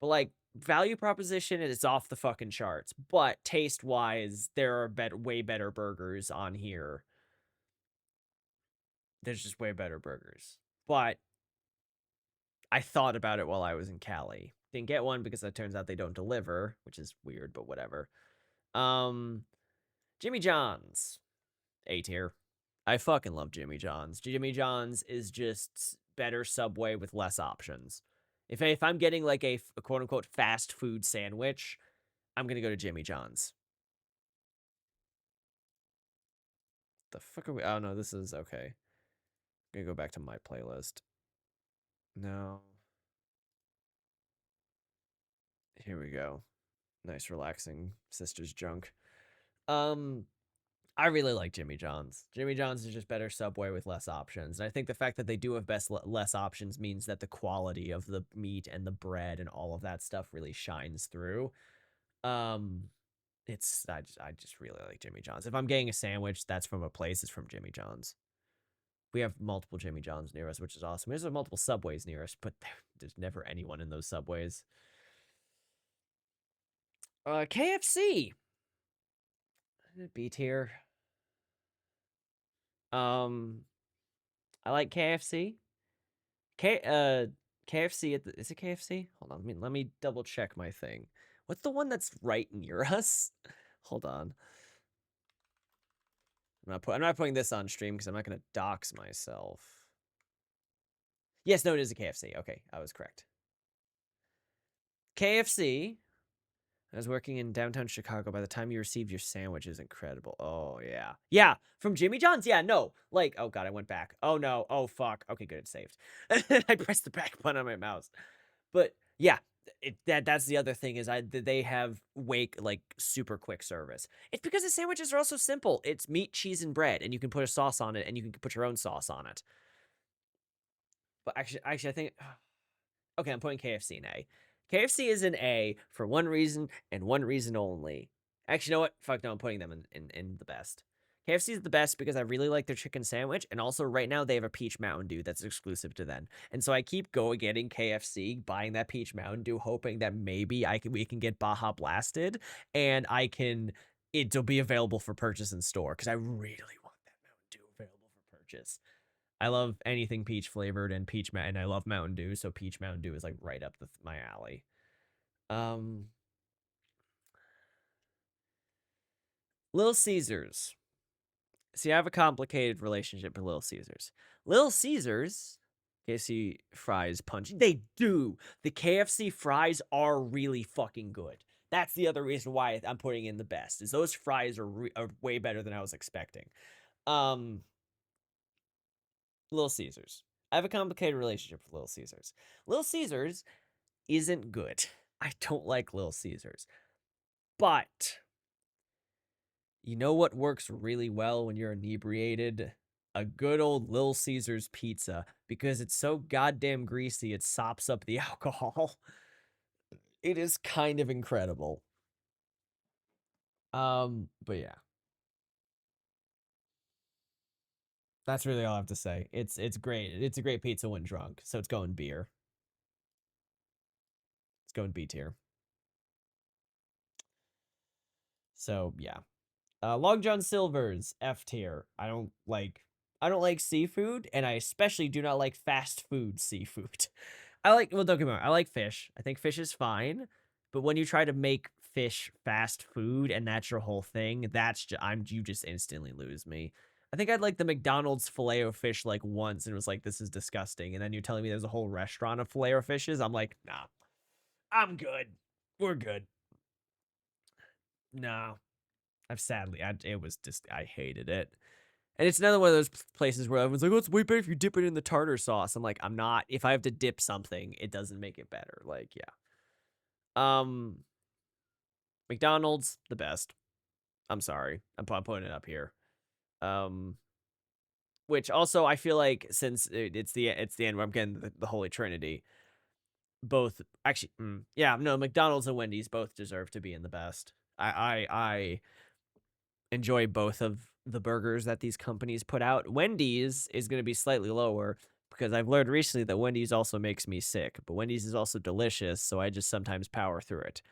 But like value proposition, it's off the fucking charts. But taste wise, there are way better burgers on here. There's just way better burgers. But I thought about it while I was in Cali. Didn't get one because it turns out they don't deliver, which is weird, but whatever. Jimmy John's, A tier. I fucking love Jimmy John's. Jimmy John's is just better Subway with less options. If I'm getting like a quote unquote fast food sandwich, I'm gonna go to Jimmy John's. The fuck are we? Oh no, this is okay. I'm gonna go back to my playlist. No. Here we go. Nice relaxing sisters junk. Um I really like Jimmy John's. Jimmy John's is just better Subway with less options. And I think the fact that they do have less options means that the quality of the meat and the bread and all of that stuff really shines through. Um I just really like Jimmy John's. If I'm getting a sandwich that's from a place, it's from Jimmy John's. We have multiple Jimmy John's near us, which is awesome. There's multiple Subways near us, but there's never anyone in those Subways. KFC. B tier. I like KFC. KFC is it KFC? Hold on, let me double check my thing. What's the one that's right near us? Hold on. I'm not putting this on stream because I'm not gonna dox myself. Yes, no, it is a KFC. Okay, I was correct. KFC. I was working in downtown Chicago. By the time you received your sandwich is incredible. Oh yeah. Yeah. From Jimmy John's? Yeah, no. Like, oh god, I went back. Oh no. Oh fuck. Okay, good, it's saved. I pressed the back button on my mouse. But yeah, that's the other thing is they have wake like super quick service. It's because the sandwiches are also simple. It's meat, cheese, and bread, and you can put a sauce on it, and you can put your own sauce on it. But actually, I think okay, I'm putting KFC in A. KFC is an A for one reason and one reason only. Actually, you know what? Fuck no, I'm putting them in the best. KFC is the best because I really like their chicken sandwich, and also right now they have a peach Mountain Dew that's exclusive to them. And so I keep getting KFC, buying that peach Mountain Dew, hoping that maybe we can get Baja Blasted, and it'll be available for purchase in store because I really want that Mountain Dew available for purchase. I love anything peach flavored and and I love Mountain Dew, so peach Mountain Dew is like right up my alley. Um, Little Caesars. See, I have a complicated relationship with Little Caesars. Little Caesars, KFC fries punch. They do. The KFC fries are really fucking good. That's the other reason why I'm putting in the best. Is those fries are way better than I was expecting. Um, Little Caesars. I have a complicated relationship with Little Caesars. Little Caesars isn't good. I don't like Little Caesars. But you know what works really well when you're inebriated? A good old Little Caesars pizza because it's so goddamn greasy it sops up the alcohol. It is kind of incredible. But yeah. That's really all I have to say. It's great. It's a great pizza when drunk, so it's going beer. It's going B tier. So yeah. Long John Silver's F tier. I don't like seafood, and I especially do not like fast food seafood. Well, don't get me wrong, I like fish. I think fish is fine, but when you try to make fish fast food and that's your whole thing, you just instantly lose me. I think I'd like the McDonald's filet o fish like once and it was like this is disgusting, and then you're telling me there's a whole restaurant of filet o fishes. I'm like, nah, I'm good. We're good. No, it was just I hated it. And it's another one of those places where everyone's like, "Oh, it's way better if you dip it in the tartar sauce." I'm like, I'm not. If I have to dip something, it doesn't make it better. Like, yeah. Um, McDonald's the best. I'm sorry, I'm putting it up here. Um, which also I feel like since it's the end where I'm getting the Holy Trinity, both actually, yeah, no, McDonald's and Wendy's both deserve to be in the best. I enjoy both of the burgers that these companies put out. Wendy's is going to be slightly lower because I've learned recently that Wendy's also makes me sick, but Wendy's is also delicious, so I just sometimes power through it.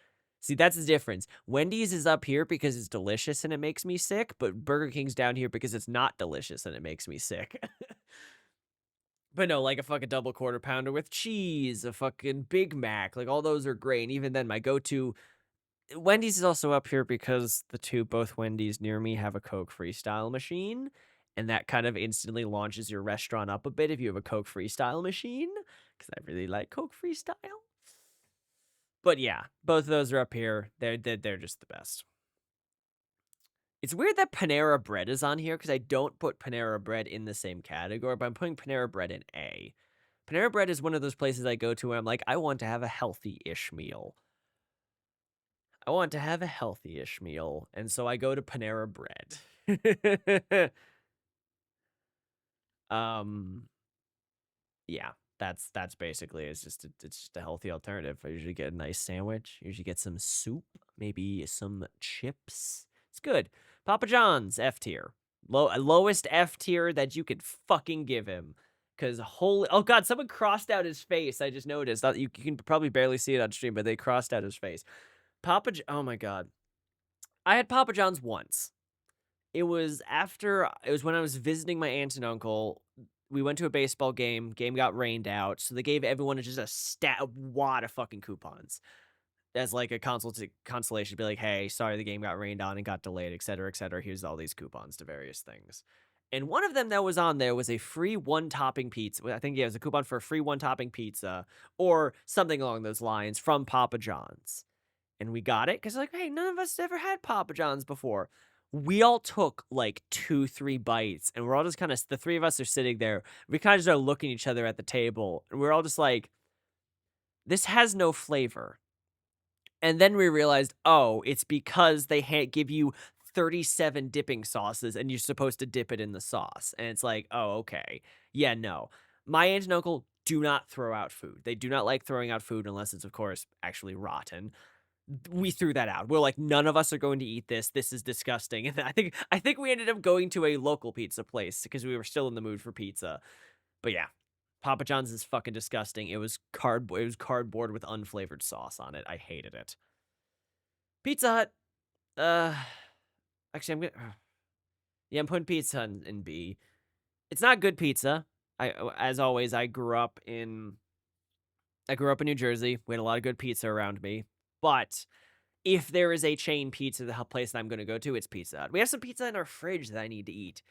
See, that's the difference. Wendy's is up here because it's delicious and it makes me sick, but Burger King's down here because it's not delicious and it makes me sick. But no, like a fucking double quarter pounder with cheese, a fucking Big Mac, like all those are great. And even then, my go-to Wendy's is also up here because both Wendy's near me have a Coke Freestyle machine, and that kind of instantly launches your restaurant up a bit if you have a Coke Freestyle machine, because I really like Coke Freestyle. But yeah, both of those are up here. They're just the best. It's weird that Panera Bread is on here because I don't put Panera Bread in the same category, but I'm putting Panera Bread in A. Panera Bread is one of those places I go to where I'm like, I want to have a healthy-ish meal. I want to have a healthy-ish meal, and so I go to Panera Bread. um, yeah, that's basically it's just a healthy alternative. I usually get a nice sandwich. Usually get some soup, maybe some chips. It's good. Papa John's F tier, lowest F tier that you could fucking give him. Cause holy, oh god, someone crossed out his face. I just noticed. You can probably barely see it on stream, but they crossed out his face. Oh my god. I had Papa John's once. It was when I was visiting my aunt and uncle. We went to a baseball game. Game got rained out, so they gave everyone just a wad of fucking coupons as like a consolation to be like, hey, sorry the game got rained on and got delayed, et cetera, et cetera. Here's all these coupons to various things. And one of them that was on there was a free one topping pizza. I think, yeah, it was a coupon for a free one topping pizza or something along those lines from Papa John's. and we got it because like, hey, none of us ever had Papa John's before. We all took like 2-3 bites, and we're all just kind of, the three of us are sitting there. We kind of just are looking at each other at the table, and we're all just like, this has no flavor. And then we realized, oh, it's because they give you 37 dipping sauces and you're supposed to dip it in the sauce. And it's like, oh, okay. Yeah, no. My aunt and uncle do not throw out food. They do not like throwing out food unless it's, of course, actually rotten. We threw that out. We're like, none of us are going to eat this. This is disgusting. And I think we ended up going to a local pizza place because we were still in the mood for pizza. But yeah, Papa John's is fucking disgusting. It was cardboard with unflavored sauce on it. I hated it. Pizza Hut. Uh, actually, I'm gonna. Yeah, I'm putting Pizza Hut in B. It's not good pizza. As always, I grew up in New Jersey. We had a lot of good pizza around me. But if there is a chain pizza, the place that I'm gonna go to, it's Pizza Hut. We have some pizza in our fridge that I need to eat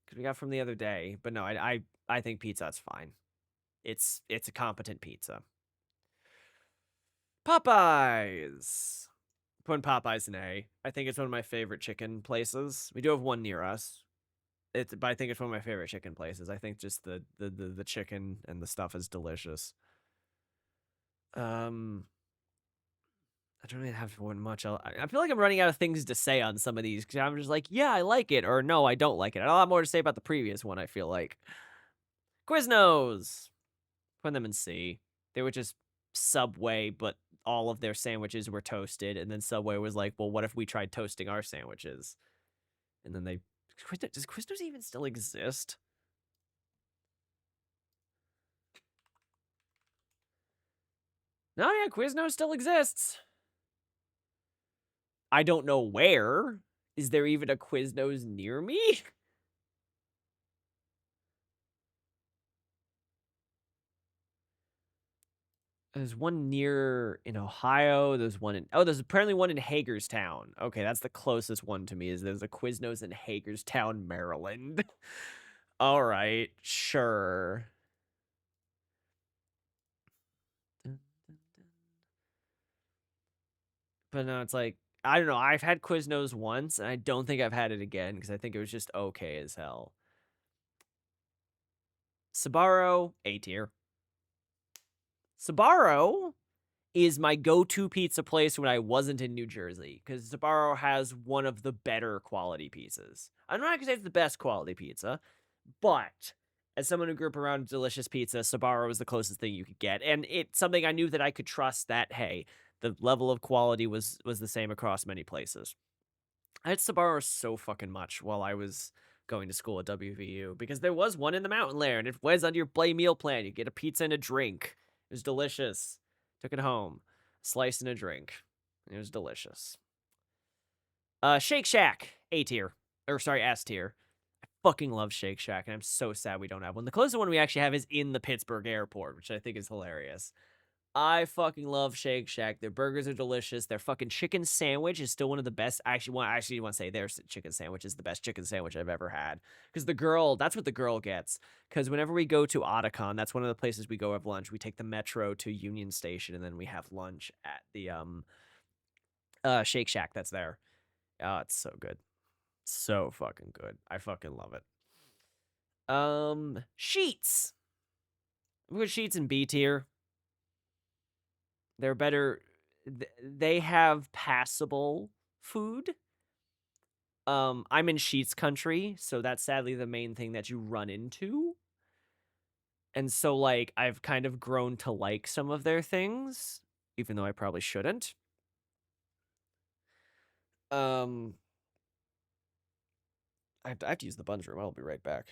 because we got from the other day. But no, I think Pizza Hut's fine. It's a competent pizza. Popeyes. Putting Popeyes in A. I think it's one of my favorite chicken places. We do have one near us. But I think it's one of my favorite chicken places. I think just the chicken and the stuff is delicious. I don't really have one much. I feel like I'm running out of things to say on some of these because I'm just like, yeah, I like it, or no, I don't like it. I have a lot more to say about the previous one. I feel like Quiznos. Put them in C. They were just Subway, but all of their sandwiches were toasted, and then Subway was like, well, what if we tried toasting our sandwiches? And then does Quiznos even still exist? No, yeah, Quiznos still exists. I don't know where. Is there even a Quiznos near me? There's one near in Ohio. There's apparently one in Hagerstown. Okay, that's the closest one to me. There's a Quiznos in Hagerstown, Maryland. All right, sure. But no, it's like, I don't know. I've had Quiznos once, and I don't think I've had it again because I think it was just okay as hell. Sbarro, A tier. Sbarro is my go-to pizza place when I wasn't in New Jersey because Sbarro has one of the better quality pizzas. I'm not gonna say it's the best quality pizza, but as someone who grew up around delicious pizza, Sbarro was the closest thing you could get, and it's something I knew that I could trust. That hey, the level of quality was the same across many places. I had Sbarro so fucking much while I was going to school at WVU because there was one in the mountain lair, and it was under your play meal plan. You get a pizza and a drink. It was delicious. Took it home, slice and a drink. It was delicious. Shake Shack, A tier, or sorry, S tier. I fucking love Shake Shack, and I'm so sad we don't have one. The closest one we actually have is in the Pittsburgh airport, which I think is hilarious. I fucking love Shake Shack. Their burgers are delicious. Their fucking chicken sandwich is still one of the best. I actually want to say their chicken sandwich is the best chicken sandwich I've ever had. Because that's what the girl gets. Because whenever we go to Otacon, that's one of the places we go have lunch. We take the metro to Union Station, and then we have lunch at the Shake Shack that's there. Oh, it's so good. So fucking good. I fucking love it. Sheets. I'm good Sheets in B tier. They're better. They have passable food. I'm in Sheets country, so that's sadly the main thing that you run into. And so, like, I've kind of grown to like some of their things, even though I probably shouldn't. Um, I have to use the buns room. I'll be right back.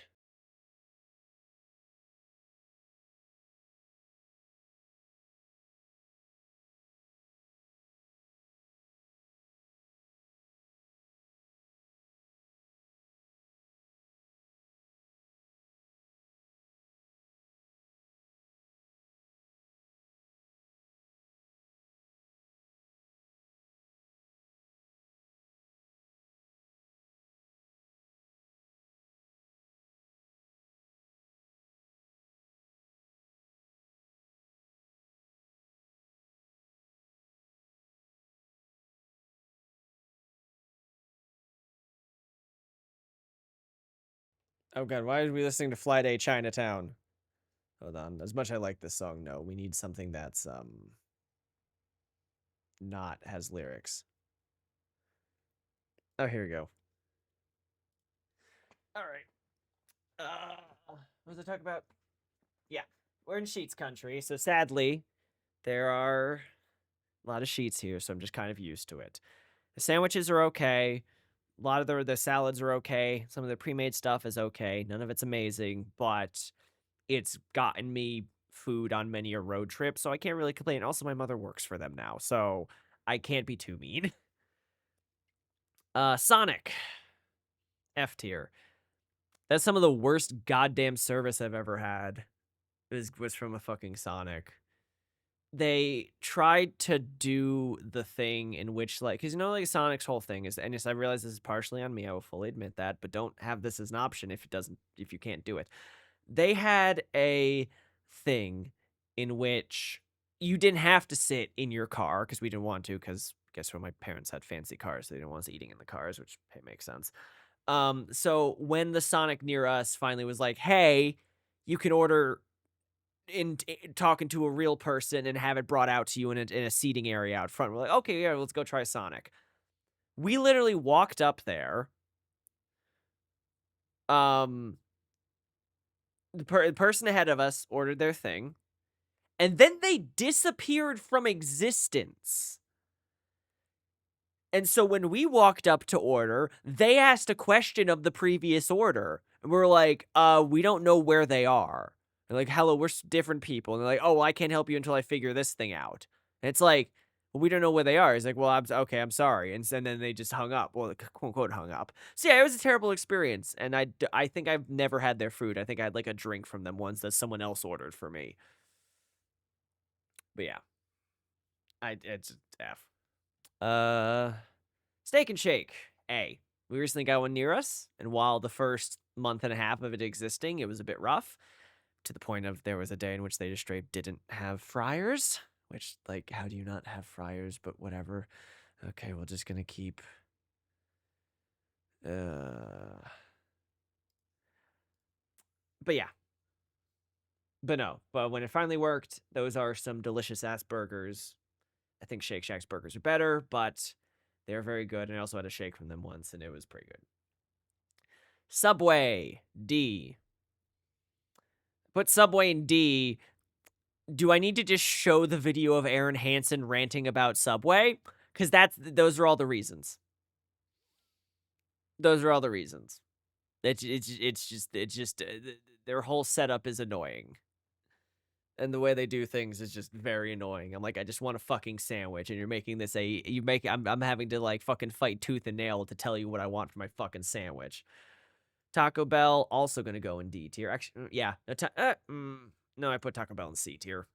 Oh god, why are we listening to Fly Day Chinatown? Hold on. As much as I like this song, no, we need something that's not has lyrics. Oh, here we go. All right. What was I talking about? Yeah, we're in Sheets country, so sadly, there are a lot of sheets here, so I'm just kind of used to it. The sandwiches are okay. A lot of the salads are okay. Some of the pre-made stuff is okay. None of it's amazing, but it's gotten me food on many a road trip, so I can't really complain. Also, my mother works for them now, so I can't be too mean. Sonic, F tier. That's some of the worst goddamn service I've ever had. Was from a fucking Sonic. They tried to do the thing in which, like, because you know, like Sonic's whole thing is, and yes, I realize this is partially on me. I will fully admit that, but don't have this as an option if you can't do it. They had a thing in which you didn't have to sit in your car because we didn't want to, because guess what, my parents had fancy cars, so they didn't want us eating in the cars, which hey, makes sense. So when the Sonic near us finally was like, hey, you can order in talking to a real person and have it brought out to you in a seating area out front. We're like, okay, yeah, let's go try Sonic. We literally walked up there. The person ahead of us ordered their thing, and then they disappeared from existence. And so when we walked up to order, they asked a question of the previous order. And we're like, we don't know where they are. They're like, hello, we're different people. And they're like, oh, well, I can't help you until I figure this thing out. And it's like, well, we don't know where they are. He's like, well, I'm sorry. And then they just hung up. Well, quote unquote hung up. So yeah, it was a terrible experience. And I think I've never had their food. I think I had like a drink from them once that someone else ordered for me. But yeah, it's F. Steak and Shake, A. We recently got one near us, and while the first month and a half of it existing, it was a bit rough, to the point of there was a day in which they just straight didn't have fryers, which, like, how do you not have fryers, but whatever. Okay, we're just gonna keep... But yeah. But no, but when it finally worked, those are some delicious-ass burgers. I think Shake Shack's burgers are better, but they're very good, and I also had a shake from them once, and it was pretty good. Subway, D. Put Subway in D. Do I need to just show the video of Aaron Hansen ranting about Subway? Because those are all the reasons. Those are all the reasons. It's just their whole setup is annoying, and the way they do things is just very annoying. I'm like, I just want a fucking sandwich, and you're making this I'm having to like fucking fight tooth and nail to tell you what I want for my fucking sandwich. Taco Bell also gonna go in D tier. Actually, yeah, no, I put Taco Bell in C tier.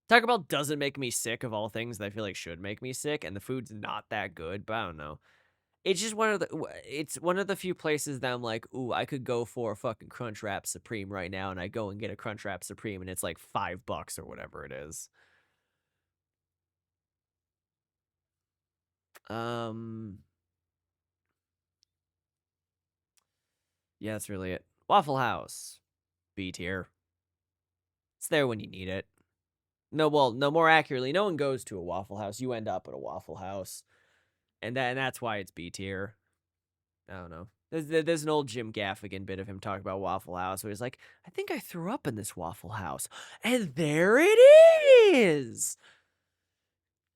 Taco Bell doesn't make me sick of all things that I feel like should make me sick, and the food's not that good, but I don't know. It's just one of the few places that I'm like, ooh, I could go for a fucking Crunchwrap Supreme right now, and I go and get a Crunchwrap Supreme, and it's like $5 or whatever it is. Yeah, that's really it. Waffle House, B tier. It's there when you need it. No, well, no, more accurately, no one goes to a Waffle House. You end up at a Waffle House, and that's why it's B tier. I don't know. There's an old Jim Gaffigan bit of him talking about Waffle House where he's like, I think I threw up in this Waffle House. And there it is.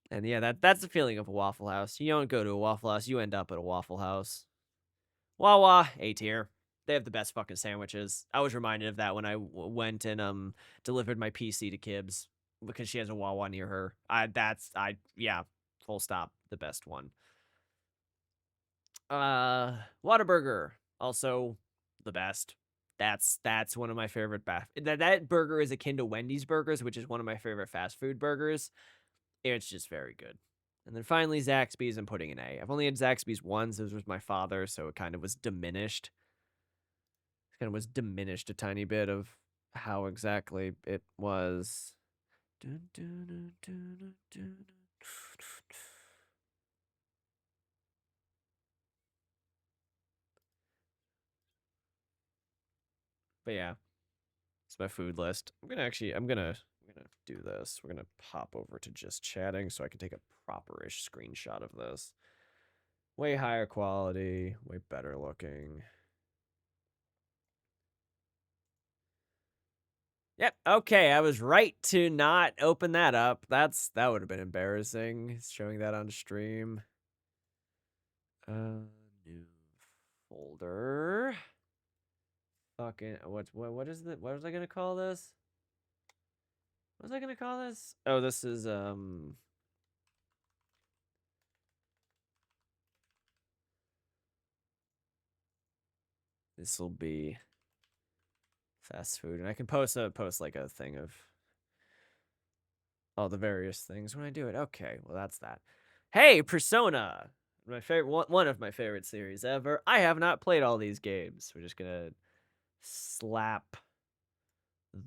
And yeah, that's the feeling of a Waffle House. You don't go to a Waffle House, you end up at a Waffle House. Wawa, A tier. They have the best fucking sandwiches. I was reminded of that when I went and delivered my PC to Kibbs because she has a Wawa near her. Yeah, full stop, the best one. Whataburger, also the best. That's one of my favorite that burger is akin to Wendy's burgers, which is one of my favorite fast food burgers. It's just very good. And then finally Zaxby's, I'm putting an A. I've only had Zaxby's once. This was my father, so it kind of was diminished. It kind of was diminished a tiny bit of how exactly it was. But yeah, it's my food list. I'm gonna do this. We're gonna pop over to just chatting so I can take a proper-ish screenshot of this. Way higher quality, way better looking. Yep. Okay, I was right to not open that up. That would have been embarrassing showing that on stream. New folder. Fucking what is it? What was I gonna call this? What was I gonna call this? Oh, this is this will be fast food, and I can post like a thing of all the various things when I do it. Okay, well that's that. Hey, Persona, my favorite one of my favorite series ever. I have not played all these games. We're just gonna slap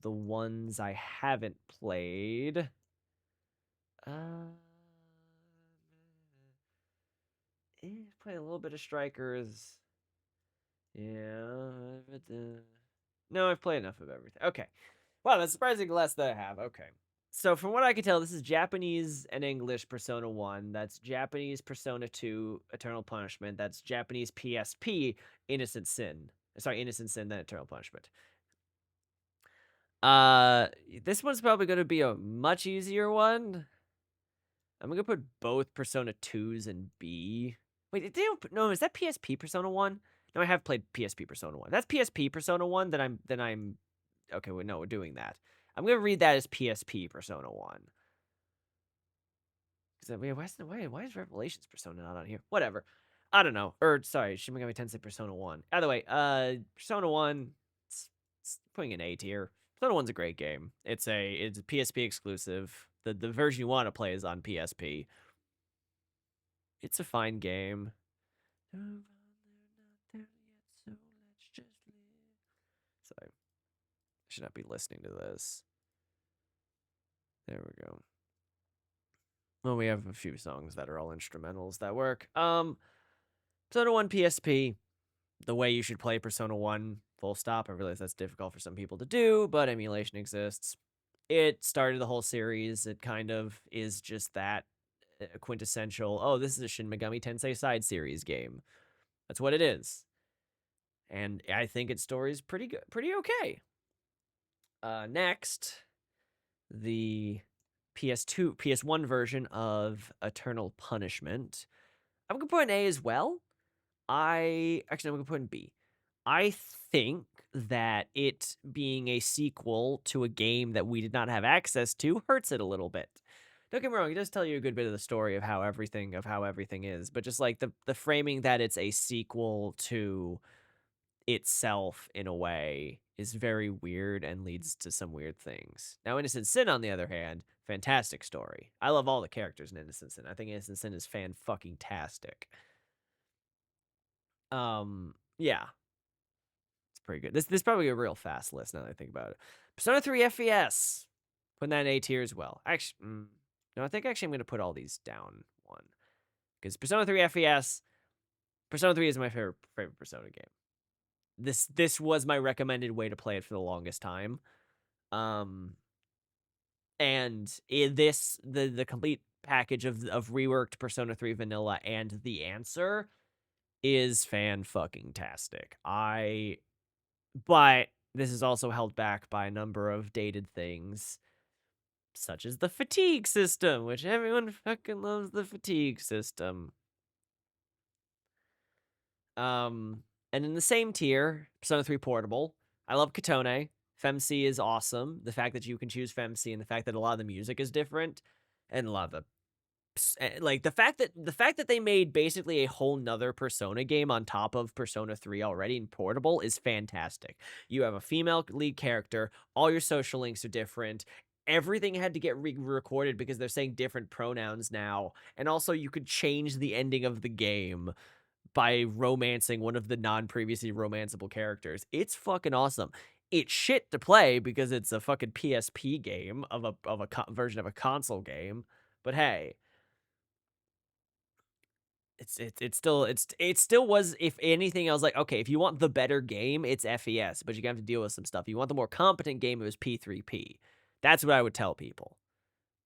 the ones I haven't played. Play a little bit of Strikers. Yeah, but no, I've played enough of everything. Okay. Wow, that's surprisingly less than I have. Okay. So from what I can tell, this is Japanese and English Persona 1. That's Japanese Persona 2, Eternal Punishment. That's Japanese PSP, Innocent Sin. Sorry, Innocent Sin, then Eternal Punishment. This one's probably going to be a much easier one. I'm going to put both Persona 2s in B. Wait, no, is that PSP Persona 1? No, I have played PSP Persona 1. That's PSP Persona 1, then I'm okay, wait, no, we're doing that. I'm going to read that as PSP Persona 1. Why is Revelations Persona not on here? Whatever. I don't know. Or sorry, Shin Megami Tensei Persona 1. Either way, Persona 1, it's putting an A tier. Persona 1's a great game. It's a PSP exclusive. The version you want to play is on PSP. It's a fine game. Sorry. I should not be listening to this. There we go. Well, we have a few songs that are all instrumentals that work. Persona 1 PSP, the way you should play Persona 1, full stop. I realize that's difficult for some people to do, but emulation exists. It started the whole series. It kind of is just that quintessential, oh, this is a Shin Megami Tensei side series game. That's what it is. And I think its story is pretty good, pretty okay. Next, the PS1 version of Eternal Punishment. I'm gonna put an A as well. I'm gonna put in B. I think that it being a sequel to a game that we did not have access to hurts it a little bit. Don't get me wrong, it does tell you a good bit of the story of how everything is, but just like the framing that it's a sequel to itself in a way is very weird and leads to some weird things. Now, Innocent Sin, on the other hand, fantastic story. I love all the characters in Innocent Sin. I think Innocent Sin is fan-fucking-tastic. Yeah. It's pretty good. This is probably a real fast list now that I think about it. Persona 3 FES. Putting that in A tier as well. Actually, no, I think actually I'm going to put all these down one. Because Persona 3 FES, Persona 3 is my favorite Persona game. This was my recommended way to play it for the longest time. And the complete package of reworked Persona 3 vanilla and the answer is fan-fucking-tastic. But this is also held back by a number of dated things, such as the fatigue system, which everyone fucking loves the fatigue system. And in the same tier, Persona 3 Portable. I love Katone. FemC is awesome. The fact that you can choose FemC and the fact that a lot of the music is different, and a lot of the fact that they made basically a whole nother Persona game on top of Persona 3 already in Portable is fantastic. You have a female lead character, all your social links are different. Everything had to get re-recorded because they're saying different pronouns now, and also you could change the ending of the game by romancing one of the non-previously romanceable characters. It's fucking awesome. It's shit to play because it's a fucking PSP game of a version of a console game, but hey, it still was, if anything, I was like, okay, if you want the better game, it's FES, but you have to deal with some stuff. You want the more competent game, it was P3P. That's what I would tell people.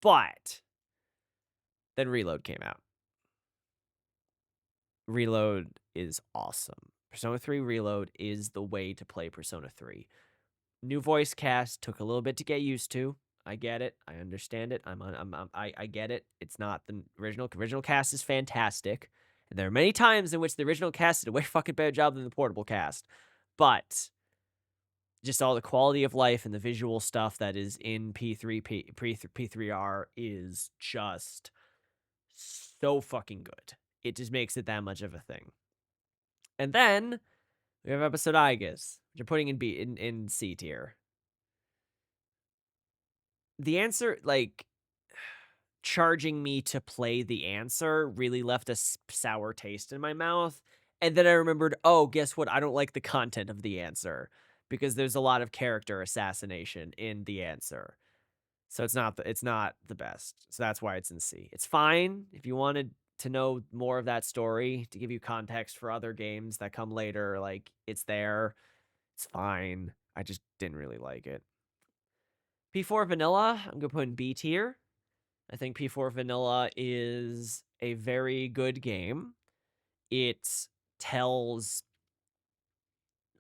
But then Reload came out. Reload is awesome. Persona 3 Reload is the way to play Persona 3. New voice cast took a little bit to get used to. I get it. I understand it. I get it. It's not the original. Original cast is fantastic. And there are many times in which the original cast did a way fucking better job than the portable cast. But just all the quality of life and the visual stuff that is in P3R is just so fucking good. It just makes it that much of a thing. And then we have episode Igus, which I'm putting in C tier. The answer, like, charging me to play the answer really left a sour taste in my mouth. And then I remembered, oh, guess what? I don't like the content of the answer because there's a lot of character assassination in the answer. So it's not the best. So that's why it's in C. It's fine if you wanted to know more of that story to give you context for other games that come later. Like, it's there. It's fine. I just didn't really like it. P4 Vanilla, I'm gonna put in B tier. I think P4 Vanilla is a very good game. It tells,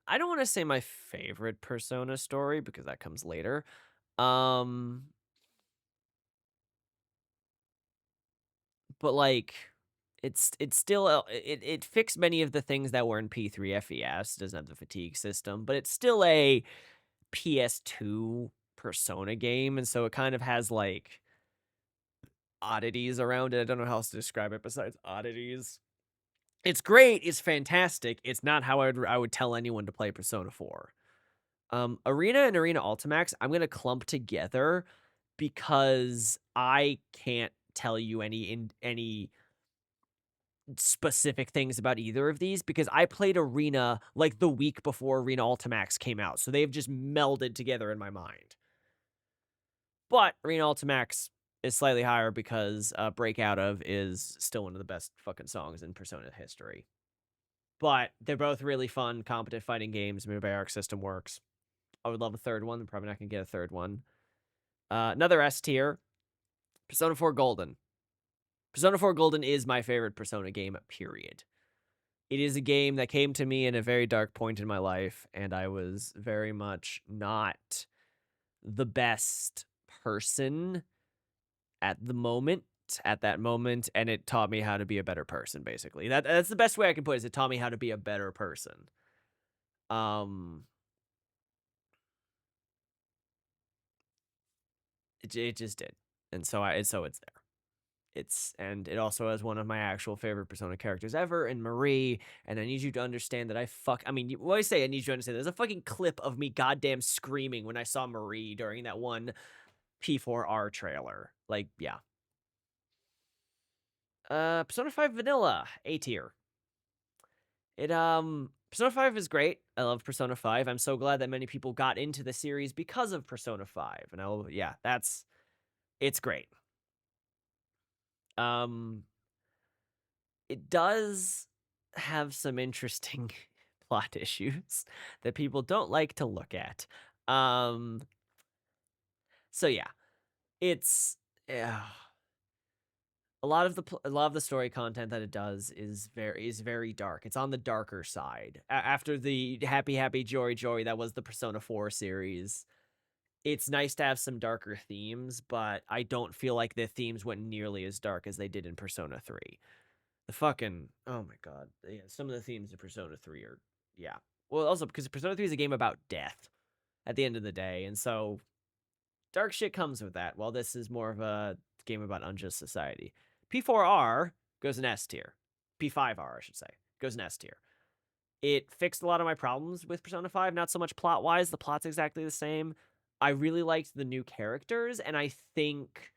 I don't want to say my favorite Persona story because that comes later. But like, it's still, it fixed many of the things that were in P3 FES. It doesn't have the fatigue system, but it's still a PS2 Persona game, and so it kind of has like oddities around it. I don't know how else to describe it besides oddities. It's great. It's fantastic. It's not how I would tell anyone to play Persona 4. Arena and Arena Ultimax, I'm gonna clump together because I can't tell you any specific things about either of these because I played Arena like the week before Arena Ultimax came out, so they've just melded together in my mind. But Arena Ultimax is slightly higher because Break Out of is still one of the best fucking songs in Persona history. But they're both really fun, competent fighting games. Maybe my arc system works. I would love a third one. I'm probably not going to get a third one. Another S tier, Persona 4 Golden. Persona 4 Golden is my favorite Persona game, period. It is a game that came to me in a very dark point in my life, and I was very much not the best person at that moment, and it taught me how to be a better person, basically. That's the best way I can put it, is it taught me how to be a better person. It just did. And so it's there. And it also has one of my actual favorite Persona characters ever in Marie, and I need you to understand that I mean, what I say, I need you to understand, there's a fucking clip of me goddamn screaming when I saw Marie during that one P4R trailer. Like, yeah. Persona 5 Vanilla, A tier. Persona 5 is great. I love Persona 5. I'm so glad that many people got into the series because of Persona 5. And it's great. It does have some interesting plot issues that people don't like to look at. So yeah, it's a lot of the story content that it does is very dark. It's on the darker side. After the happy joy that was the Persona 4 series, it's nice to have some darker themes, but I don't feel like the themes went nearly as dark as they did in Persona 3. The fucking, oh my god, yeah, some of the themes of Persona 3 are, yeah. Well, also because Persona 3 is a game about death at the end of the day, and so dark shit comes with that, while this is more of a game about unjust society. P4R goes in S tier. P5R, I should say, goes in S tier. It fixed a lot of my problems with Persona 5, not so much plot-wise. The plot's exactly the same. I really liked the new characters, and I think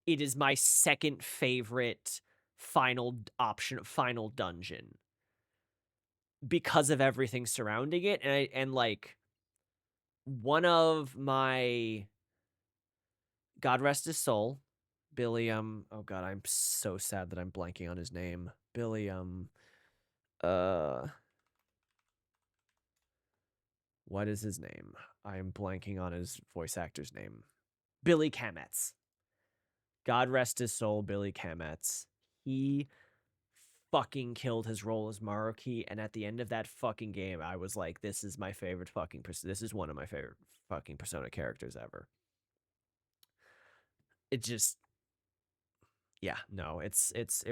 it is my second favorite final dungeon because of everything surrounding it. And like, one of my, God rest his soul, Billy, oh god, I'm so sad that I'm blanking on his name. Billy, what is his name? I am blanking on his voice actor's name. Billy Kametz. God rest his soul, Billy Kametz. He fucking killed his role as Maruki, and at the end of that fucking game, I was like, this is my favorite fucking this is one of my favorite fucking Persona characters ever. It just yeah, no, it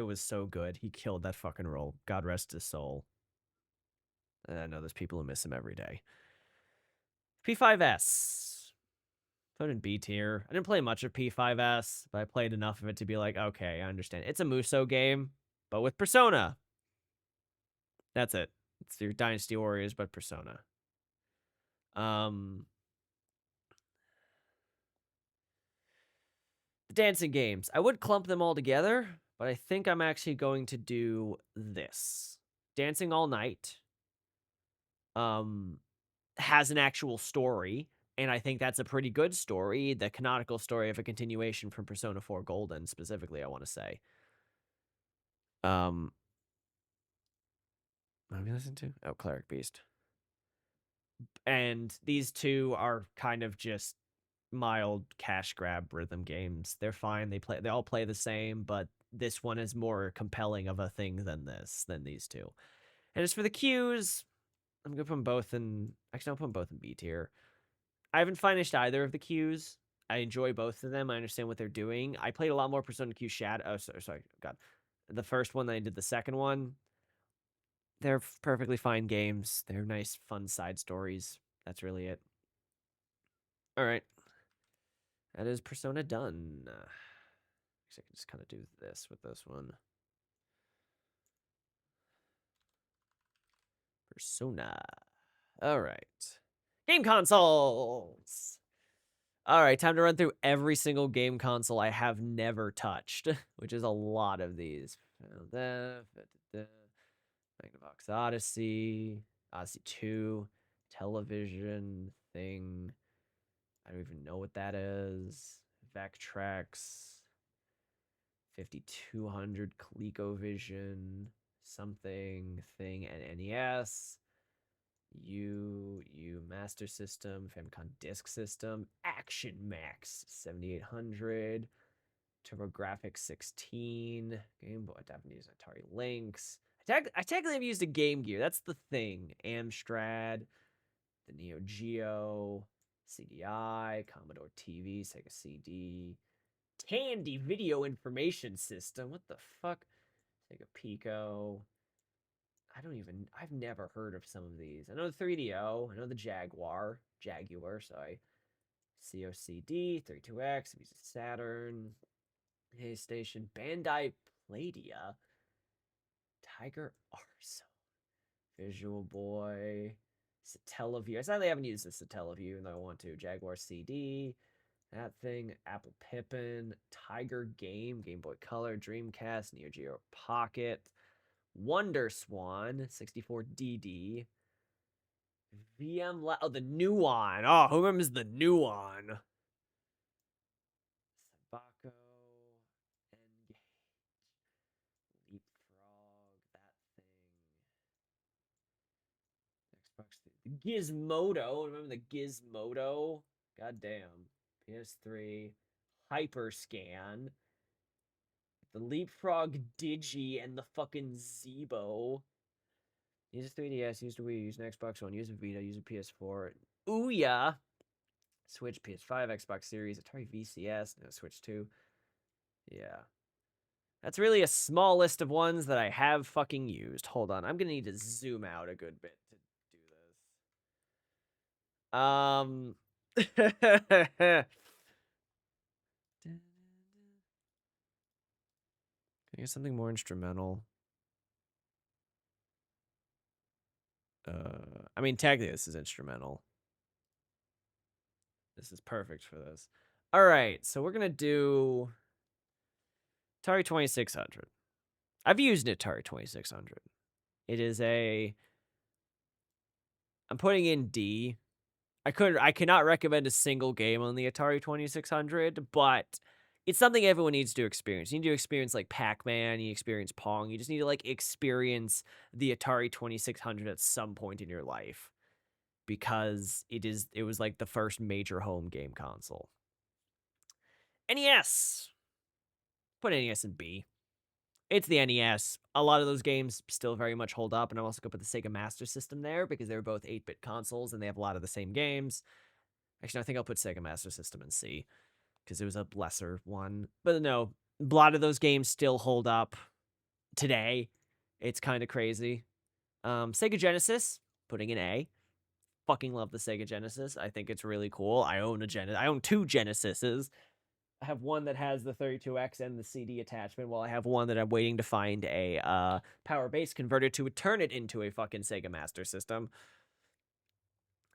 was so good. He killed that fucking role. God rest his soul. And I know there's people who miss him every day. P5S. Put in B tier. I didn't play much of P5S, but I played enough of it to be like, okay, I understand. It's a Muso game, but with Persona. That's it. It's your Dynasty Warriors, but Persona. The dancing games. I would clump them all together, but I think I'm actually going to do this. Dancing All Night has an actual story, and I think that's a pretty good story. The canonical story of a continuation from Persona 4 Golden, specifically, I want to say. What are we listening to? Oh, Cleric Beast. And these two are kind of just mild cash grab rhythm games. They're fine. They all play the same, but this one is more compelling of a thing than these two. And as for the cues, I'm gonna put them both in. Actually, I'll put them both in B tier. I haven't finished either of the cues. I enjoy both of them. I understand what they're doing. I played a lot more Persona Q Shadow. Oh, sorry, God. The first one, then I did the second one. They're perfectly fine games. They're nice, fun side stories. That's really it. All right. That is Persona done. I can just kind of do this with this one. Persona. All right. Game consoles. All right, time to run through every single game console I have never touched, which is a lot of these. Magnavox Odyssey, Odyssey 2, television thing. I don't even know what that is. Vectrex, 5200 ColecoVision, something thing, and NES. Master System, Famicom Disk System, Action Max 7800, TurboGrafx 16, Game Boy, Japanese Atari Lynx. I technically have used a Game Gear. That's the thing. Amstrad, the Neo Geo, CDI, Commodore TV, Sega CD, Tandy Video Information System. What the fuck? Sega Pico. I've never heard of some of these. I know the 3DO. I know the Jaguar, sorry. COCD, 32X, Visa Saturn, Station, Bandai Pladia, Tiger Arso, Visual Boy, Satellaview. I sadly haven't used the Satellaview, even though I want to. Jaguar CD, that thing, Apple Pippin, Tiger Game, Game Boy Color, Dreamcast, Neo Geo Pocket, Wonder Swan, 64DD, oh, the new one. Oh, who remembers the new one? Sabaco, Engage, Leapfrog, that thing. Xbox, the Gizmodo. Remember the Gizmodo? Goddamn. PS3, Hyperscan, the Leapfrog Digi, and the fucking Zebo. Use a 3DS, use a Wii, use an Xbox One, use a Vita, use a PS4. Ouya! Switch, PS5, Xbox Series, Atari VCS, no Switch 2. Yeah. That's really a small list of ones that I have fucking used. Hold on, I'm gonna need to zoom out a good bit to do this. Can I get something more instrumental? I mean, technically this is instrumental. This is perfect for this. All right, so we're gonna do Atari 2600. I've used an Atari 2600. It is I'm putting in D. I cannot recommend a single game on the Atari 2600, but it's something everyone needs to experience. You need to experience like Pac-Man, you experience Pong. You just need to like experience the Atari 2600 at some point in your life because it was like the first major home game console. NES. Put NES in B. It's the NES. A lot of those games still very much hold up, and I'm also going to put the Sega Master System there because they're both 8-bit consoles and they have a lot of the same games. Actually, I think I'll put Sega Master System in C because it was a lesser one. But no, a lot of those games still hold up today. It's kind of crazy. Sega Genesis, putting in A. Fucking love the Sega Genesis. I think it's really cool. I own two Genesises. I have one that has the 32X and the CD attachment, while I have one that I'm waiting to find a power base converter to turn it into a fucking Sega Master System.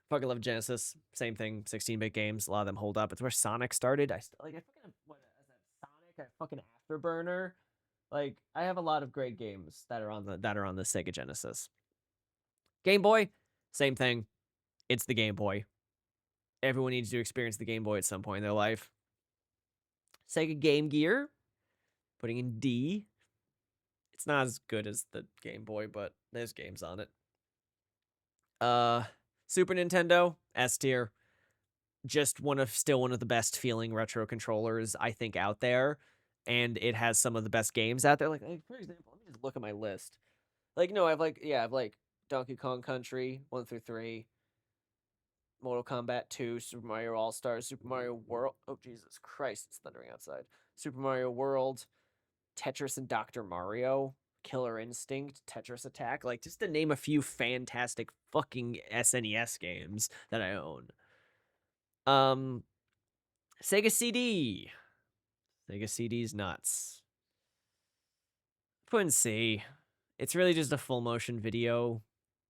Fucking love Genesis. Same thing, 16-bit games. A lot of them hold up. It's where Sonic started. I fucking Sonic, I fucking Afterburner. Like, I have a lot of great games that are on the Sega Genesis. Game Boy, same thing. It's the Game Boy. Everyone needs to experience the Game Boy at some point in their life. Sega Game Gear, putting in D. It's not as good as the Game Boy, but there's games on it. Super Nintendo, S tier. Just still one of the best feeling retro controllers I think out there, and it has some of the best games out there. Like for example, let me just look at my list. Like no, I've like Donkey Kong Country 1 through 3, Mortal Kombat 2, Super Mario All Stars, Super Mario World. Oh Jesus Christ, it's thundering outside. Super Mario World, Tetris and Dr. Mario, Killer Instinct, Tetris Attack. Like just to name a few fantastic fucking SNES games that I own. Sega CD. Sega CD's nuts. Put in C. It's really just a full motion video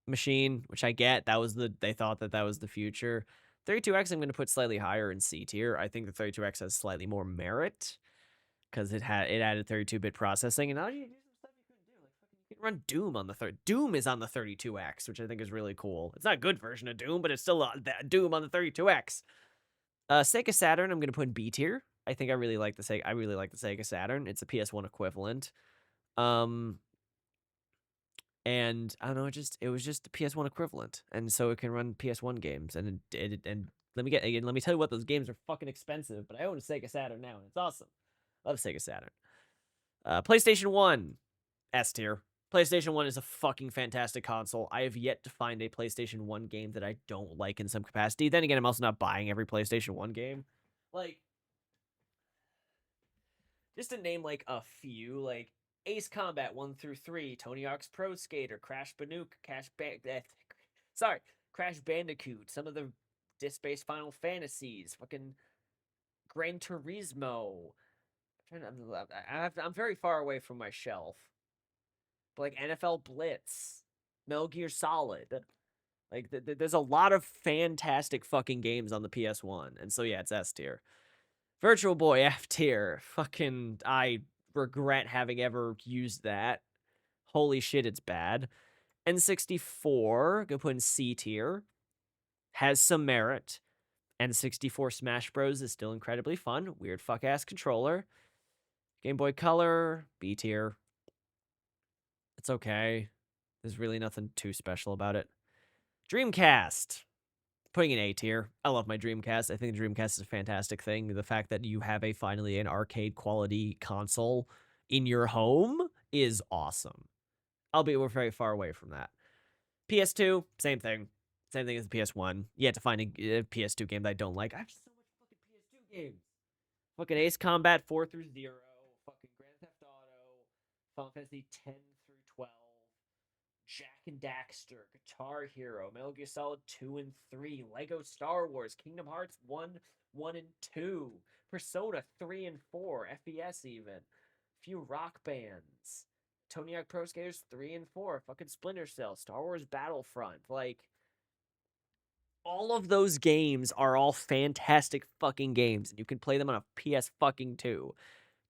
machine, which I get. They thought that was the future. 32X I'm going to put slightly higher in C tier. I think the 32X has slightly more merit because it added 32-bit processing, and now you can do some stuff you couldn't do. Like you can run Doom on the Doom is on the 32X, which I think is really cool. It's not a good version of Doom, but it's still Doom on the 32X. Sega Saturn I'm going to put in B tier. I think I really like the Sega Saturn. It's a PS1 equivalent. And I don't know, it was just the PS1 equivalent, and so it can run PS1 games. And let me tell you what, those games are fucking expensive, but I own a Sega Saturn now, and it's awesome. Love Sega Saturn. PlayStation 1, S tier. PlayStation 1 is a fucking fantastic console. I have yet to find a PlayStation 1 game that I don't like in some capacity. Then again, I'm also not buying every PlayStation 1 game. Like, just to name like a few, like Ace Combat 1 through 3, Tony Hawk's Pro Skater, Crash Bandicoot, some of the disc-based Final Fantasies, fucking Gran Turismo. I'm very far away from my shelf. But like NFL Blitz, Metal Gear Solid. Like there's a lot of fantastic fucking games on the PS1. And so yeah, it's S tier. Virtual Boy, F tier. Fucking, I regret having ever used that. Holy shit, it's bad. N64, gonna put in C tier. Has some merit. N64 Smash Bros. Is still incredibly fun. Weird fuck-ass controller. Game Boy Color, B tier. It's okay. There's really nothing too special about it. Dreamcast, putting in A tier. I love my Dreamcast. I think the Dreamcast is a fantastic thing. The fact that you have finally an arcade quality console in your home is awesome. Albeit we're very far away from that. PS2, same thing. Same thing as the PS1. You have to find a PS2 game that I don't like. I have so much fucking PS2 games. Fucking Ace Combat 4 through 0. Fucking Grand Theft Auto. Final Fantasy 10 through 12. Jack and Daxter, Guitar Hero, Metal Gear Solid 2 and 3, Lego Star Wars, Kingdom Hearts 1 and 2, Persona 3 and 4, FPS even, few rock bands, Tony Hawk Pro Skaters 3 and 4, fucking Splinter Cell, Star Wars Battlefront. Like, all of those games are all fantastic fucking games, and you can play them on a PS fucking 2.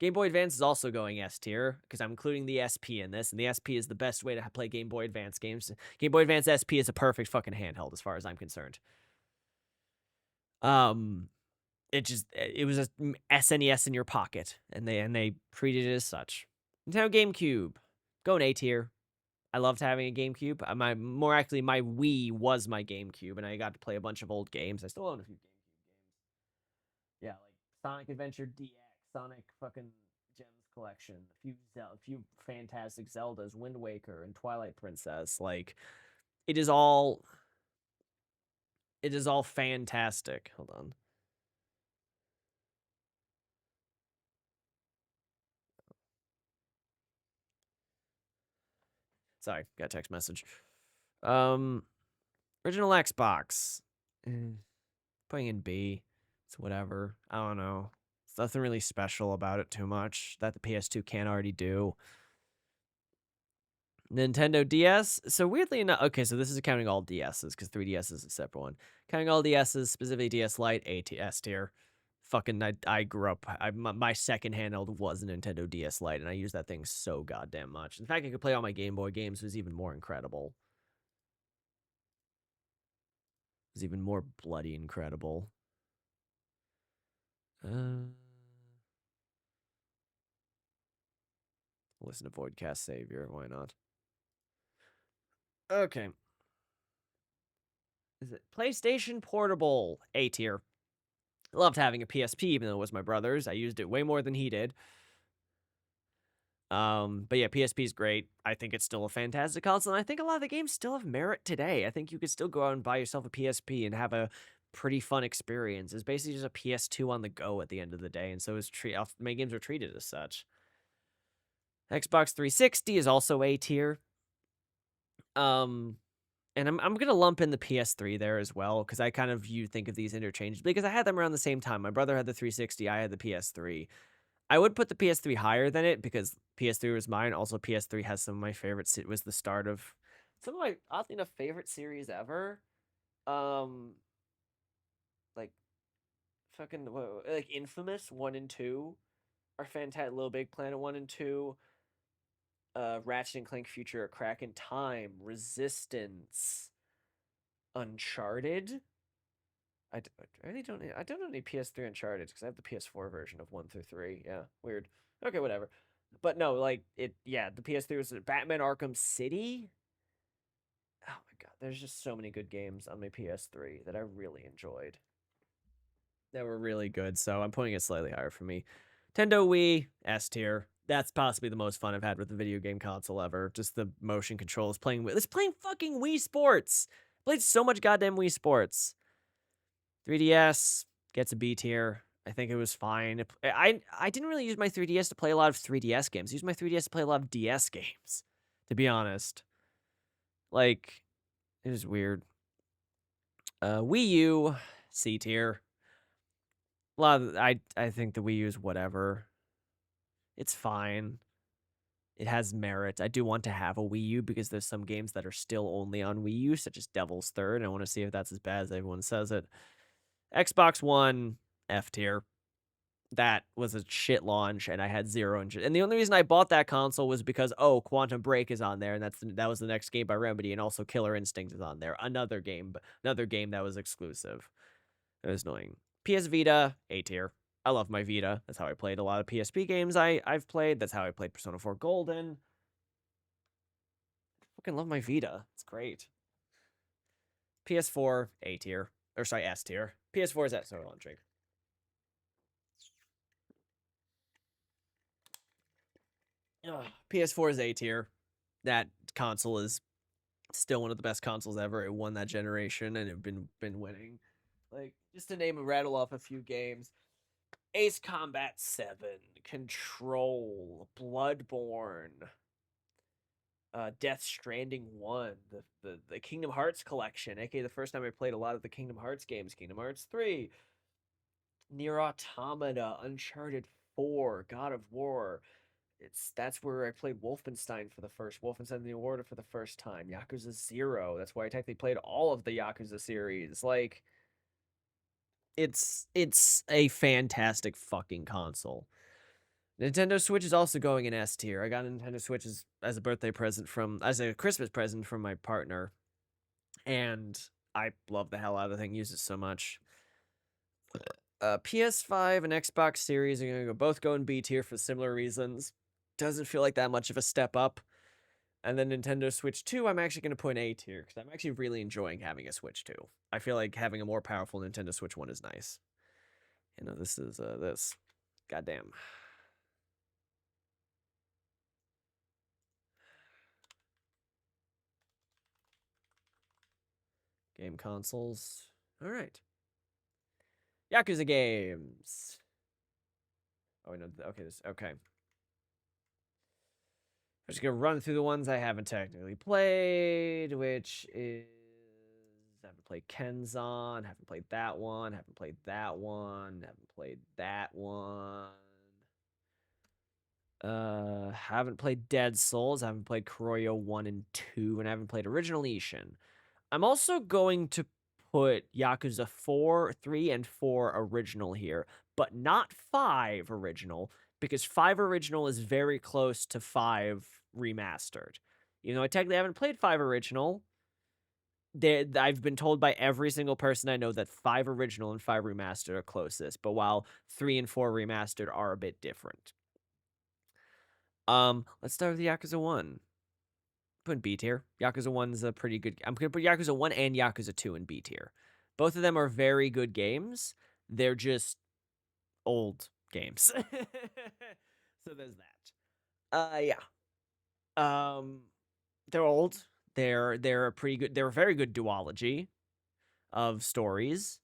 Game Boy Advance is also going S tier because I'm including the SP in this, and the SP is the best way to play Game Boy Advance games. Game Boy Advance SP is a perfect fucking handheld as far as I'm concerned. it was a SNES in your pocket, and they treated it as such. Nintendo GameCube, going A tier. I loved having a GameCube. My Wii was my GameCube, and I got to play a bunch of old games. I still own a few GameCube games. Yeah, like Sonic Adventure DX, Sonic fucking Gems Collection, a few fantastic Zeldas, Wind Waker, and Twilight Princess. Like it is all fantastic. Hold on. Sorry, got a text message. Um, Original Xbox. Putting in B. It's whatever. I don't know. It's nothing really special about it too much that the PS2 can't already do. Nintendo DS. So weirdly enough, okay, so this is counting all DSs because 3DS is a separate one. Counting all DSs, specifically DS Lite, S tier. Fucking, I grew up. My second handheld was a Nintendo DS Lite, and I used that thing so goddamn much. The fact I could play all my Game Boy games was even more incredible. It was even more bloody incredible. Listen to Voidcast Savior. Why not? Okay. Is it PlayStation Portable? A tier. I loved having a PSP, even though it was my brother's. I used it way more than he did. But yeah, PSP is great. I think it's still a fantastic console, and I think a lot of the games still have merit today. I think you could still go out and buy yourself a PSP and have a pretty fun experience. It's basically just a PS2 on the go at the end of the day, and so many games are treated as such. Xbox 360 is also A tier. And I'm gonna lump in the PS3 there as well, because I kind of think of these interchangeably because I had them around the same time. My brother had the 360, I had the PS3. I would put the PS3 higher than it because PS3 was mine. Also, PS3 has some of my favorites. It was the start of some of my oddly enough favorite series ever. Um, like fucking like Infamous 1 and 2 are fantastic. Little Big Planet 1 and 2. Ratchet and Clank Future, Crack in Time, Resistance, Uncharted. I really don't. I don't know any PS3 Uncharted because I have the PS4 version of 1 through 3. Yeah, weird. Okay, whatever. But no, like it. Yeah, the PS3 was Batman Arkham City. Oh my god, there's just so many good games on my PS3 that I really enjoyed. That were really good. So I'm putting it slightly higher for me. Nintendo Wii S tier. That's possibly the most fun I've had with the video game console ever. Just the motion controls It's playing fucking Wii Sports. Played so much goddamn Wii Sports. 3DS gets a B tier. I think it was fine. I didn't really use my 3DS to play a lot of 3DS games. I used my 3DS to play a lot of DS games, to be honest. Like, it was weird. Wii U, C tier. A lot of I think the Wii U is whatever. It's fine. It has merit. I do want to have a Wii U because there's some games that are still only on Wii U, such as Devil's Third. I want to see if that's as bad as everyone says it. Xbox One, F tier. That was a shit launch, and I had zero interest. And the only reason I bought that console was because Quantum Break is on there, and that was the next game by Remedy, and also Killer Instinct is on there. Another game that was exclusive. It was annoying. PS Vita, A tier. I love my Vita. That's how I played a lot of PSP games I've played. That's how I played Persona 4 Golden. I fucking love my Vita. It's great. PS4, A tier. Or sorry, S tier. PS4 is at Soda Launch Drink. PS4 is A tier. That console is still one of the best consoles ever. It won that generation and it been winning. Like, just to name and rattle off a few games. Ace Combat 7, Control, Bloodborne, Death Stranding 1, the Kingdom Hearts collection, aka the first time I played a lot of the Kingdom Hearts games, Kingdom Hearts 3, Nier Automata, Uncharted 4, God of War. That's where I played Wolfenstein the Order for the first time, Yakuza 0. That's why I technically played all of the Yakuza series. Like, it's a fantastic fucking console. Nintendo Switch is also going in S tier. I got a Nintendo Switch as a Christmas present from my partner, and I love the hell out of the thing. Use it so much. PS5 and Xbox Series are gonna both go in B tier for similar reasons. Doesn't feel like that much of a step up. And then Nintendo Switch 2, I'm actually gonna put in A tier because I'm actually really enjoying having a Switch 2. I feel like having a more powerful Nintendo Switch 1 is nice. You know, this is this. Goddamn. Game consoles. All right. Yakuza games. Oh, no. Okay. Okay. I'm just gonna run through the ones I haven't technically played, which is I haven't played Kenzan, haven't played that one, haven't played that one, haven't played that one. Haven't played Dead Souls, I haven't played Kuroyo 1 and 2, and I haven't played Original Ishin. I'm also going to put Yakuza 4, 3, and 4 original here, but not 5 original, because 5 original is very close to 5 remastered. You know, I technically haven't played 5 original. I've been told by every single person I know that 5 original and 5 remastered are closest, but while 3 and 4 remastered are a bit different. Let's start with Yakuza 1. Put in B tier. Yakuza 1's a pretty good. I'm gonna put Yakuza 1 and Yakuza 2 in B tier. Both of them are very good games. They're just old games. So there's that. Yeah. They're old. They're a pretty good. They're a very good duology of stories.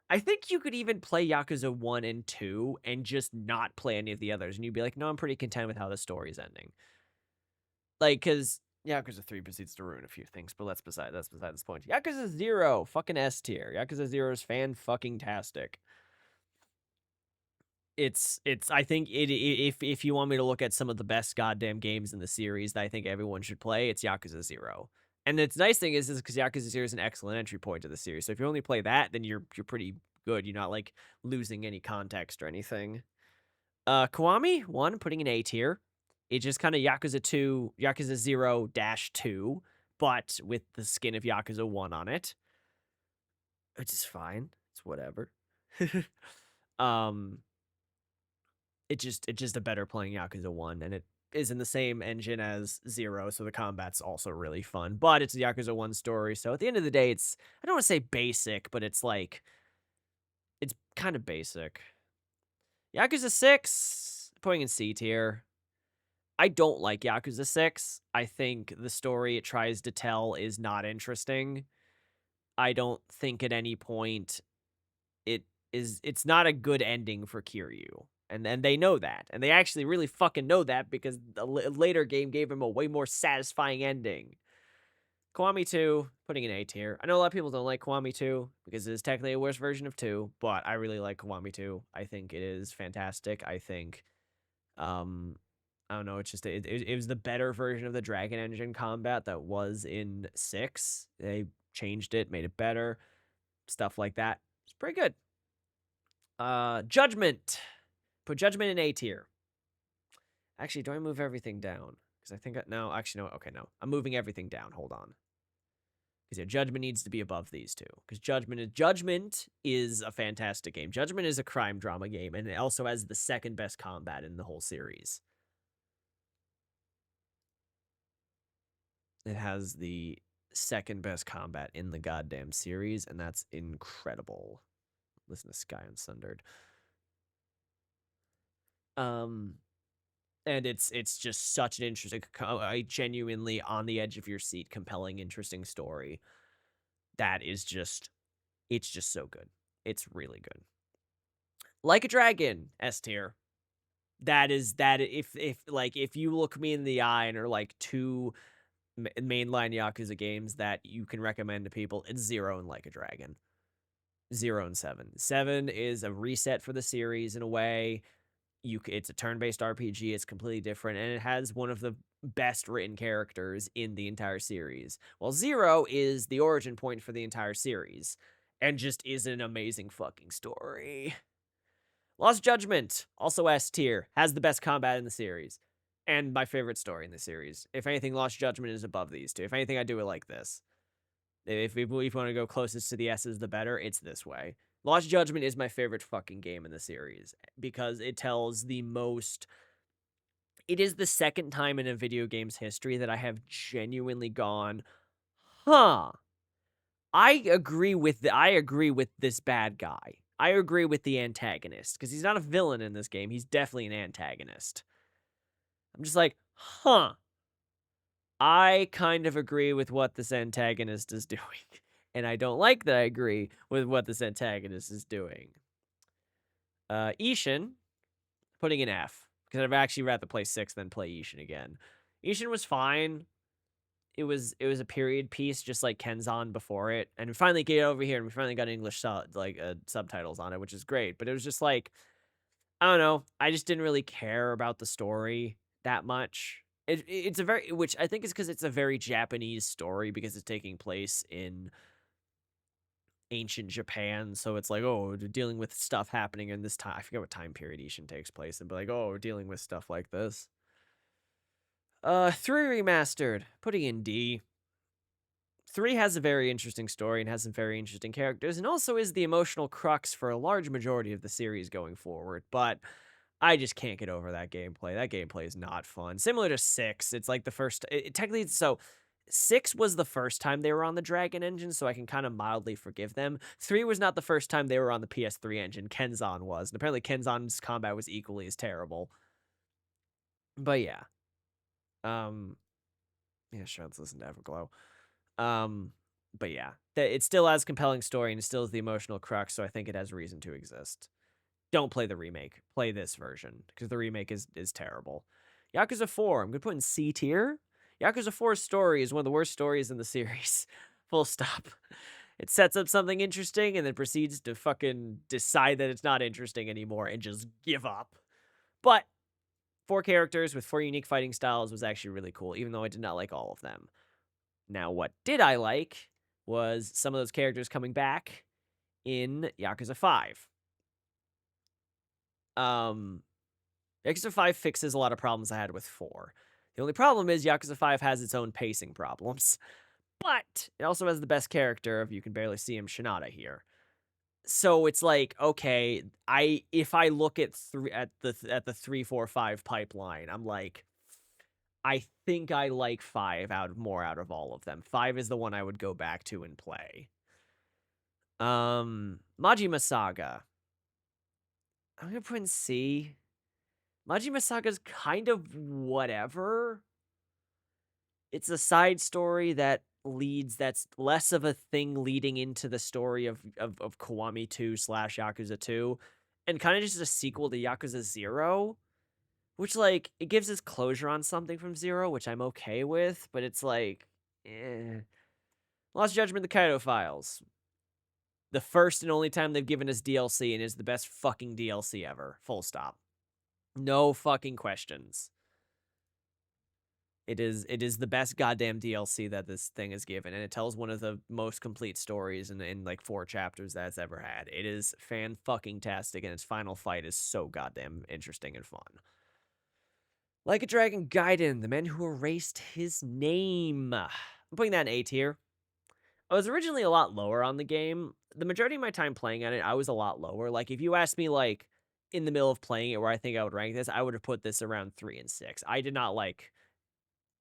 I think you could even play Yakuza 1 and 2 and just not play any of the others, and you'd be like, no, I'm pretty content with how the story's ending. Like, because Yakuza 3 proceeds to ruin a few things, but that's beside this point. Yakuza 0, fucking S tier. Yakuza 0 is fan-fucking-tastic. It's I think if you want me to look at some of the best goddamn games in the series that I think everyone should play, it's Yakuza 0. And the nice thing is because Yakuza 0 is an excellent entry point to the series. So if you only play that, then you're pretty good. You're not like losing any context or anything. Kiwami 1, putting in A tier. It's just kind of Yakuza 2, Yakuza 0-2, but with the skin of Yakuza 1 on it. Which is fine. It's whatever. um it's just a better playing Yakuza 1, and it is in the same engine as 0, so the combat's also really fun. But it's a Yakuza 1 story, so at the end of the day, it's I don't want to say basic, but it's like it's kind of basic. Yakuza 6, putting in C tier. I don't like Yakuza 6. I think the story it tries to tell is not interesting. I don't think at any point it's not a good ending for Kiryu. And they know that. And they actually really fucking know that because the later game gave him a way more satisfying ending. Kiwami 2, putting in A tier. I know a lot of people don't like Kiwami 2 because it is technically a worse version of 2, but I really like Kiwami 2. I think it is fantastic. I think I don't know, it's just it was the better version of the Dragon Engine combat that was in 6. They changed it, made it better, stuff like that. It's pretty good. Judgment. Put Judgment in A tier. Actually, do I move everything down? Because I think no, actually no. Okay, no, I'm moving everything down. Hold on. Because yeah, Judgment needs to be above these two. Because Judgment is a fantastic game. Judgment is a crime drama game, and it also has the second best combat in the whole series. It has the second best combat in the goddamn series, and that's incredible. Listen to Sky Unsundered. And it's just such an interesting, a genuinely on the edge of your seat, compelling, interesting story. That is just, it's just so good. It's really good. Like a Dragon, S tier. That is that if you look me in the eye and are like two mainline Yakuza games that you can recommend to people, it's 0 and Like a Dragon. 0 and 7. 7 is a reset for the series in a way. It's a turn-based RPG. It's completely different, and it has one of the best written characters in the entire series. While 0 is the origin point for the entire series, and just is an amazing fucking story. Lost Judgment, also S tier, has the best combat in the series, and my favorite story in the series. If anything, Lost Judgment is above these two. If anything, I do it like this. If we want to go closest to the S's, the better. It's this way. Lost Judgment is my favorite fucking game in the series because it tells the most. It is the second time in a video game's history that I have genuinely gone, huh. I agree with this bad guy. I agree with the antagonist because he's not a villain in this game. He's definitely an antagonist. I'm just like, huh. I kind of agree with what this antagonist is doing. And I don't like that I agree with what this antagonist is doing. Ishin, putting an F. Because I'd actually rather play 6 than play Ishin again. Ishin was fine. It was a period piece, just like Kenzan before it, and we finally get over here, and we finally got English subtitles on it, which is great. But it was just like, I don't know, I just didn't really care about the story that much. It's a very, which I think is because it's a very Japanese story because it's taking place in ancient Japan, so it's like, oh, we're dealing with stuff happening in this time. I forget what time period Ishin takes place in, but like, oh, we're dealing with stuff like this. 3 remastered, putting in D. 3 has a very interesting story and has some very interesting characters, and also is the emotional crux for a large majority of the series going forward, but I just can't get over that gameplay. That gameplay is not fun. Similar to 6, it's like the first... technically, so 6 was the first time they were on the Dragon engine, so I can kind of mildly forgive them. 3 was not the first time they were on the PS3 engine. Kenzan was, and apparently Kenzan's combat was equally as terrible. But yeah. Yeah, sure, let's listen to Everglow. But yeah, it still has compelling story and it still has the emotional crux, so I think it has reason to exist. Don't play the remake. Play this version, because the remake is terrible. Yakuza 4, I'm gonna put in C tier. Yakuza 4's story is one of the worst stories in the series. Full stop. It sets up something interesting and then proceeds to fucking decide that it's not interesting anymore and just give up. But 4 characters with 4 unique fighting styles was actually really cool, even though I did not like all of them. Now, what did I like was some of those characters coming back in Yakuza 5. Yakuza 5 fixes a lot of problems I had with 4. The only problem is Yakuza 5 has its own pacing problems, but it also has the best character of, you can barely see him, Shinada here. So it's like, okay, if I look at the 3, 4, 5 pipeline, I'm like, I think I like 5 more out of all of them. 5 is the one I would go back to and play. Majima Saga. I'm gonna put in C. Majima Saga's kind of whatever. It's a side story that's less of a thing leading into the story of Kiwami 2 / Yakuza 2, and kind of just a sequel to Yakuza 0, which, like, it gives us closure on something from 0, which I'm okay with, but it's like, eh. Lost Judgment: The Kaido Files. The first and only time they've given us DLC, and is the best fucking DLC ever. Full stop. No fucking questions. It is the best goddamn DLC that this thing has given, and it tells one of the most complete stories in like 4 chapters that it's ever had. It is fan-fucking-tastic, and its final fight is so goddamn interesting and fun. Like a Dragon Gaiden, the man who erased his name. I'm putting that in A tier. I was originally a lot lower on the game. The majority of my time playing on it, I was a lot lower. Like, if you asked me, like, in the middle of playing it where I think I would rank this, I would have put this around 3 and 6. I did not like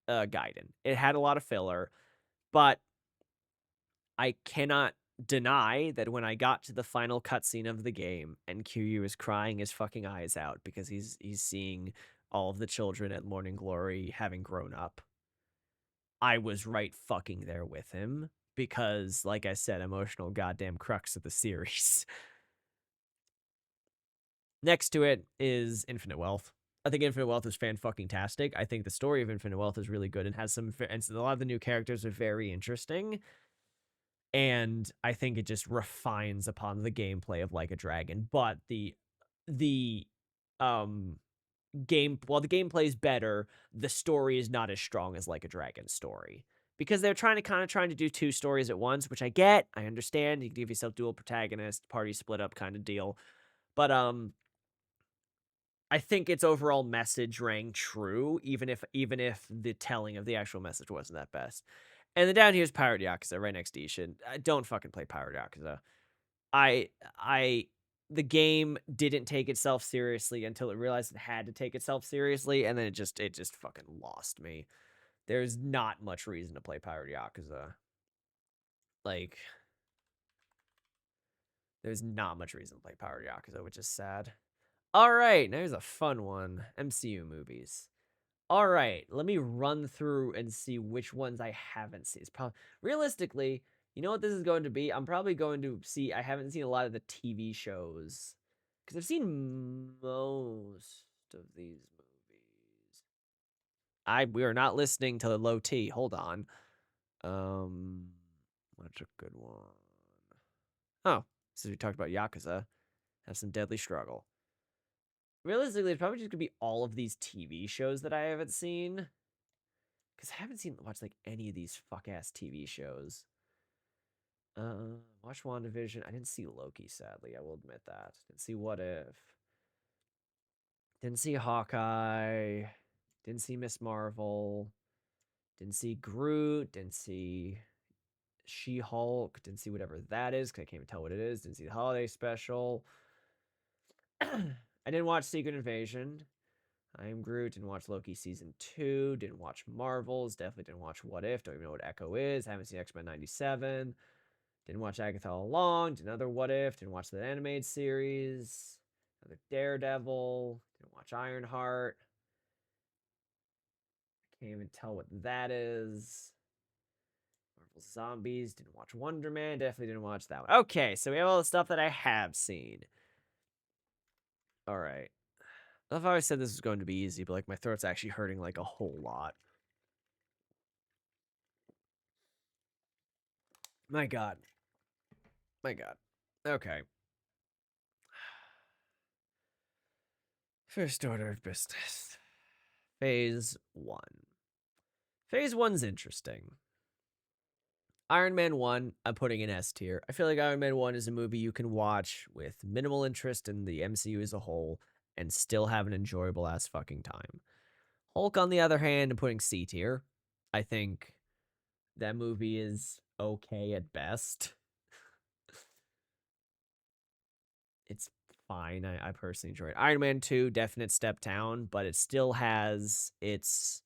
Gaiden. It had a lot of filler, but I cannot deny that when I got to the final cutscene of the game and Kiryu is crying his fucking eyes out because he's seeing all of the children at Morning Glory having grown up, I was right fucking there with him because, like I said, emotional goddamn crux of the series. Next to it is Infinite Wealth. I think Infinite Wealth is fan-fucking-tastic. I think the story of Infinite Wealth is really good and has some, and a lot of the new characters are very interesting. And I think it just refines upon the gameplay of Like a Dragon. But the while the gameplay is better, the story is not as strong as Like a Dragon's story. Because they're trying to do 2 stories at once, which I get, I understand. You can give yourself dual protagonist, party split up kind of deal. But I think its overall message rang true, even if the telling of the actual message wasn't that best. And then down here is Pirate Yakuza, right next to Ishin. Don't fucking play Pirate Yakuza. I I the game didn't take itself seriously until it realized it had to take itself seriously, and then it just fucking lost me. There's not much reason to play Pirate Yakuza. Like, there's not much reason to play Pirate Yakuza, which is sad. All right, now here's a fun one. MCU movies. All right, let me run through and see which ones I haven't seen. It's probably realistically, you know what this is going to be? I'm probably going to see. I haven't seen a lot of the TV shows because I've seen most of these movies. We are not listening to the low T. Hold on. What's a good one? Oh, since we talked about Yakuza, have some Deadly Struggle. Realistically, it's probably just gonna be all of these TV shows that I haven't seen. Because I haven't watched like any of these fuck ass TV shows. Watch WandaVision. I didn't see Loki, sadly. I will admit that. Didn't see What If. Didn't see Hawkeye. Didn't see Miss Marvel. Didn't see Groot. Didn't see She-Hulk. Didn't see whatever that is because I can't even tell what it is. Didn't see the holiday special. I didn't watch Secret Invasion. I Am Groot. Didn't watch Loki season 2. Didn't watch Marvels. Definitely didn't watch What If. Don't even know what Echo is. Haven't seen X-Men 97. Didn't watch Agatha All Along. Did another What If. Didn't watch the animated series. Another Daredevil. Didn't watch Ironheart. I can't even tell what that is. Marvel Zombies. Didn't watch Wonder Man. Definitely didn't watch that one. Okay, so we have all the stuff that I have seen. All right. I've always said this was going to be easy, but like my throat's actually hurting like a whole lot. My God. My God. Okay. First order of business. Phase 1. Phase 1's interesting. Iron Man 1, I'm putting in S tier. I feel like Iron Man 1 is a movie you can watch with minimal interest in the MCU as a whole and still have an enjoyable ass fucking time. Hulk, on the other hand, I'm putting C tier. I think that movie is okay at best. It's fine. I personally enjoy it. Iron Man 2, definite step down, but it still has its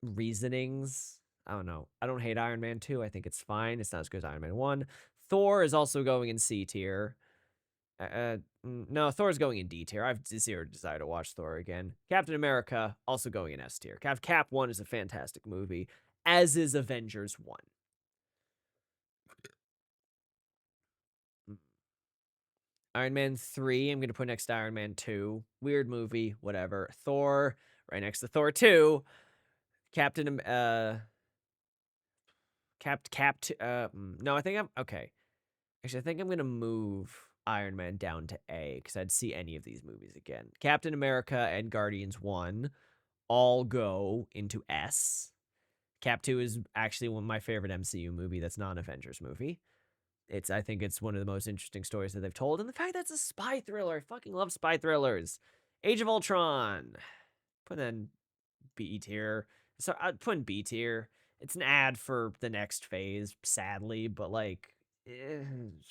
reasonings. I don't know. I don't hate Iron Man 2. I think it's fine. It's not as good as Iron Man 1. Thor is also going in C tier. No, Thor's going in D tier. I have zero desire to watch Thor again. Captain America also going in S tier. Cap 1 is a fantastic movie, as is Avengers 1. Iron Man 3, I'm going to put next to Iron Man 2. Weird movie, whatever. Thor, right next to Thor 2. Captain, no, I think I'm, okay. Actually, I think I'm going to move Iron Man down to A because I'd see any of these movies again. Captain America and Guardians 1 all go into S. Cap 2 is actually one of my favorite MCU movie that's not an Avengers movie. I think it's one of the most interesting stories that they've told. And the fact that it's a spy thriller. I fucking love spy thrillers. Age of Ultron. Put in B tier. So I'd put in B tier. It's an ad for the next phase, sadly, but like,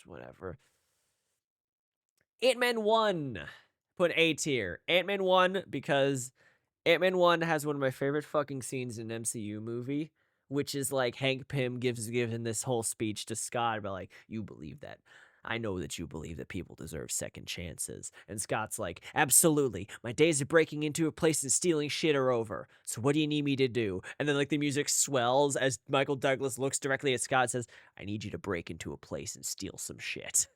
whatever. Ant-Man 1. Put A tier. Ant-Man 1 because Ant-Man 1 has one of my favorite fucking scenes in an MCU movie, which is like Hank Pym given this whole speech to Scott about like, you believe that. I know that you believe that people deserve second chances. And Scott's like, absolutely. My days of breaking into a place and stealing shit are over. So what do you need me to do? And then like the music swells as Michael Douglas looks directly at Scott and says, I need you to break into a place and steal some shit.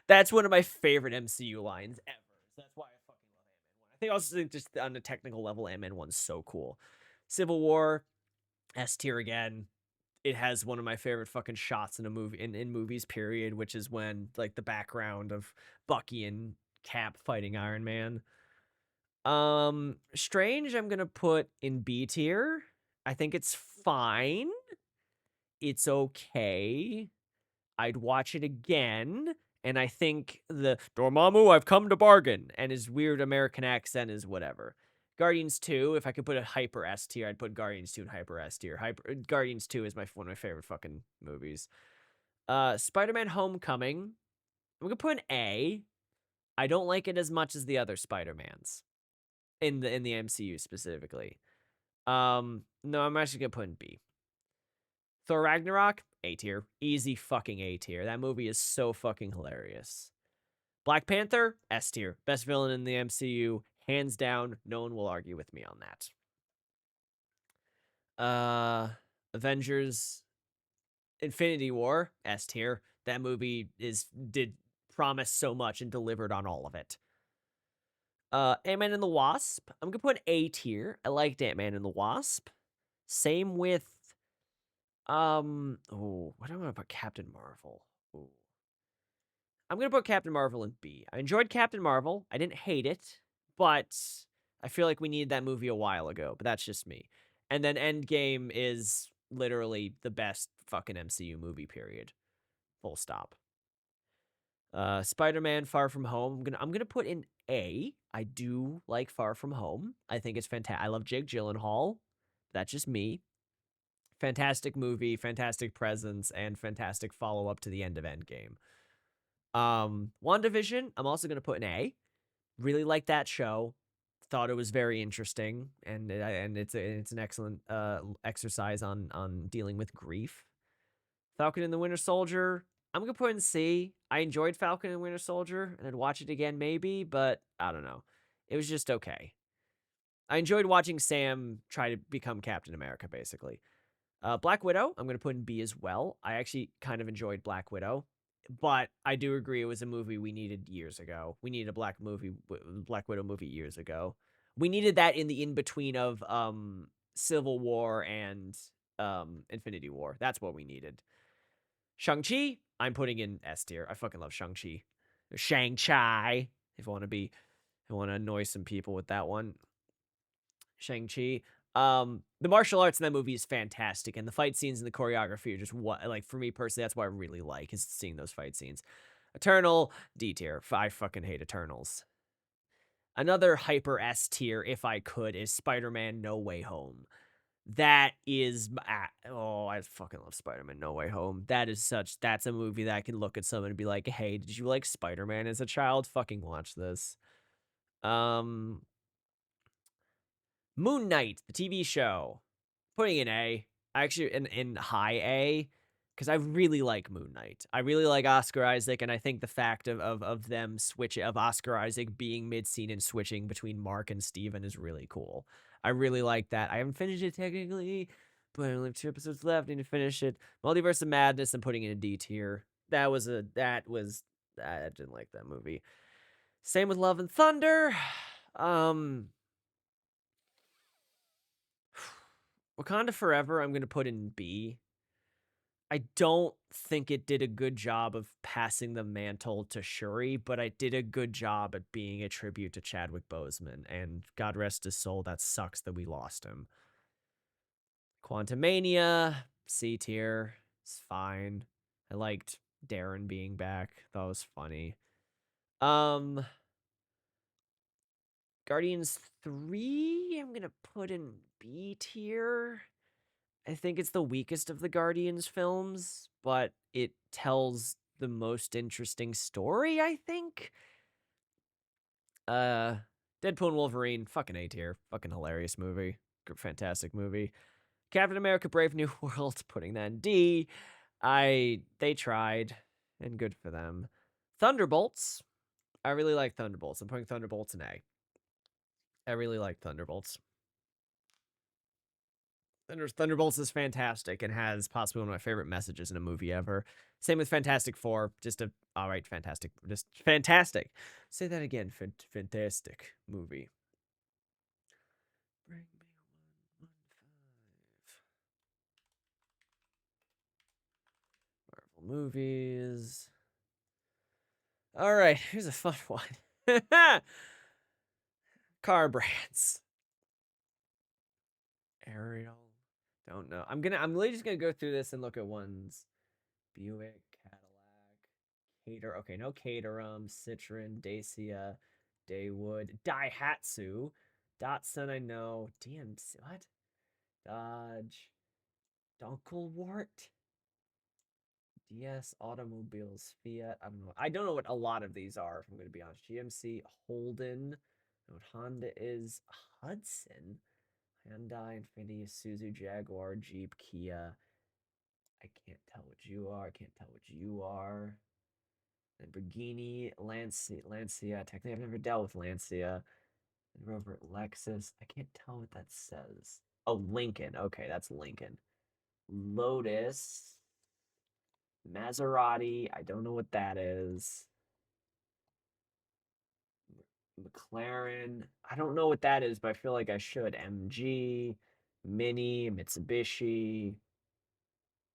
That's one of my favorite MCU lines ever. That's why I fucking love Ant-Man 1. I think also just on a technical level, Ant-Man 1's so cool. Civil War, S tier again. It has one of my favorite fucking shots in a movie in movies, period, which is when like the background of Bucky and Cap fighting Iron Man. Strange, I'm gonna put in B tier. I think it's fine. It's okay. I'd watch it again. And I think the Dormammu, I've come to bargain, and his weird American accent is whatever. Guardians 2, if I could put a hyper S tier, I'd put Guardians 2 in hyper S tier. Guardians 2 is one of my favorite fucking movies. Spider-Man Homecoming. I'm gonna put an A. I don't like it as much as the other Spider-Mans in the MCU specifically. No, I'm actually gonna put in B. Thor Ragnarok, A tier. Easy fucking A tier. That movie is so fucking hilarious. Black Panther, S tier. Best villain in the MCU, hands down. No one will argue with me on that. Avengers Infinity War, S tier. That movie did promise so much and delivered on all of it. Ant-Man and the Wasp, I'm gonna put an A tier. I liked Ant-Man and the Wasp. Same with what do I want to put Captain Marvel? Ooh. I'm gonna put Captain Marvel in B. I enjoyed Captain Marvel. I didn't hate it, but I feel like we needed that movie a while ago. But that's just me. And then Endgame is literally the best fucking MCU movie. Period. Full stop. Spider-Man Far From Home. I'm gonna put in A. I do like Far From Home. I think it's fantastic. I love Jake Gyllenhaal. That's just me. Fantastic movie, fantastic presence, and fantastic follow up to the end of Endgame. WandaVision, I'm also gonna put an A. Really like that show. Thought it was very interesting, and it's an excellent exercise on dealing with grief. Falcon and the Winter Soldier, I'm gonna put in C. I enjoyed Falcon and Winter Soldier, and I'd watch it again maybe, but I don't know. It was just okay. I enjoyed watching Sam try to become Captain America, basically. Black Widow, I'm going to put in B as well. I actually kind of enjoyed Black Widow, but I do agree it was a movie we needed years ago. We needed a Black Widow movie years ago. We needed that in the in between of Civil War and Infinity War. That's what we needed. Shang-Chi, I'm putting in S tier. I fucking love Shang-Chi. Shang-Chi, if I want to annoy some people with that one. Shang-Chi. The martial arts in that movie is fantastic, and the fight scenes and the choreography are just what, like, for me personally, that's what I really like, is seeing those fight scenes. Eternal, D tier. I fucking hate Eternals. Another hyper S tier, if I could, is Spider-Man No Way Home. That is, oh, I fucking love Spider-Man No Way Home. That's a movie that I can look at someone and be like, hey, did you like Spider-Man as a child? Fucking watch this. Moon Knight, the TV show, putting in A. Actually, in high A, because I really like Moon Knight. I really like Oscar Isaac, and I think the fact of them switching, of Oscar Isaac being mid-scene and switching between Mark and Steven is really cool. I really like that. I haven't finished it technically, but I only have 2 episodes left. I need to finish it. Multiverse of Madness, I'm putting in a D tier. I didn't like that movie. Same with Love and Thunder. Wakanda Forever, I'm going to put in B. I don't think it did a good job of passing the mantle to Shuri, but I did a good job at being a tribute to Chadwick Boseman, and God rest his soul, that sucks that we lost him. Quantumania, C tier, it's fine. I liked Darren being back. That was funny. Guardians 3, I'm going to put in B tier. I think it's the weakest of the Guardians films, but it tells the most interesting story, I think. Deadpool and Wolverine, fucking A tier. Fucking hilarious movie. Fantastic movie. Captain America Brave New World, putting that in D. They tried, and good for them. Thunderbolts. I really like Thunderbolts. I'm putting Thunderbolts in A. I really like Thunderbolts. Thunderbolts is fantastic and has possibly one of my favorite messages in a movie ever. Same with Fantastic Four. Just a alright, fantastic. Just fantastic. Say that again. Fantastic movie. Bring me 115. Marvel movies. Alright, here's a fun one. Car brands. Ariel. Don't know. I'm really just gonna go through this and look at ones. Buick, Cadillac, Okay, no Caterham, Citroen, Dacia, Daewoo, Daihatsu, Datsun, I know. DMC, what? Dodge, Dunkelwart, DS, automobiles, Fiat. I don't know. I don't know what a lot of these are, if I'm going to be honest. GMC, Holden. I know what Honda is. Hudson. Hyundai, Infiniti, Isuzu, Jaguar, Jeep, Kia. I can't tell what you are. I can't tell what you are. Lamborghini, Lancia. Technically, I've never dealt with Lancia. Rover, Lexus. I can't tell what that says. Oh, Lincoln. Okay, that's Lincoln. Lotus, Maserati. I don't know what that is. McLaren. I don't know what that is, but I feel like I should. MG, Mini, Mitsubishi,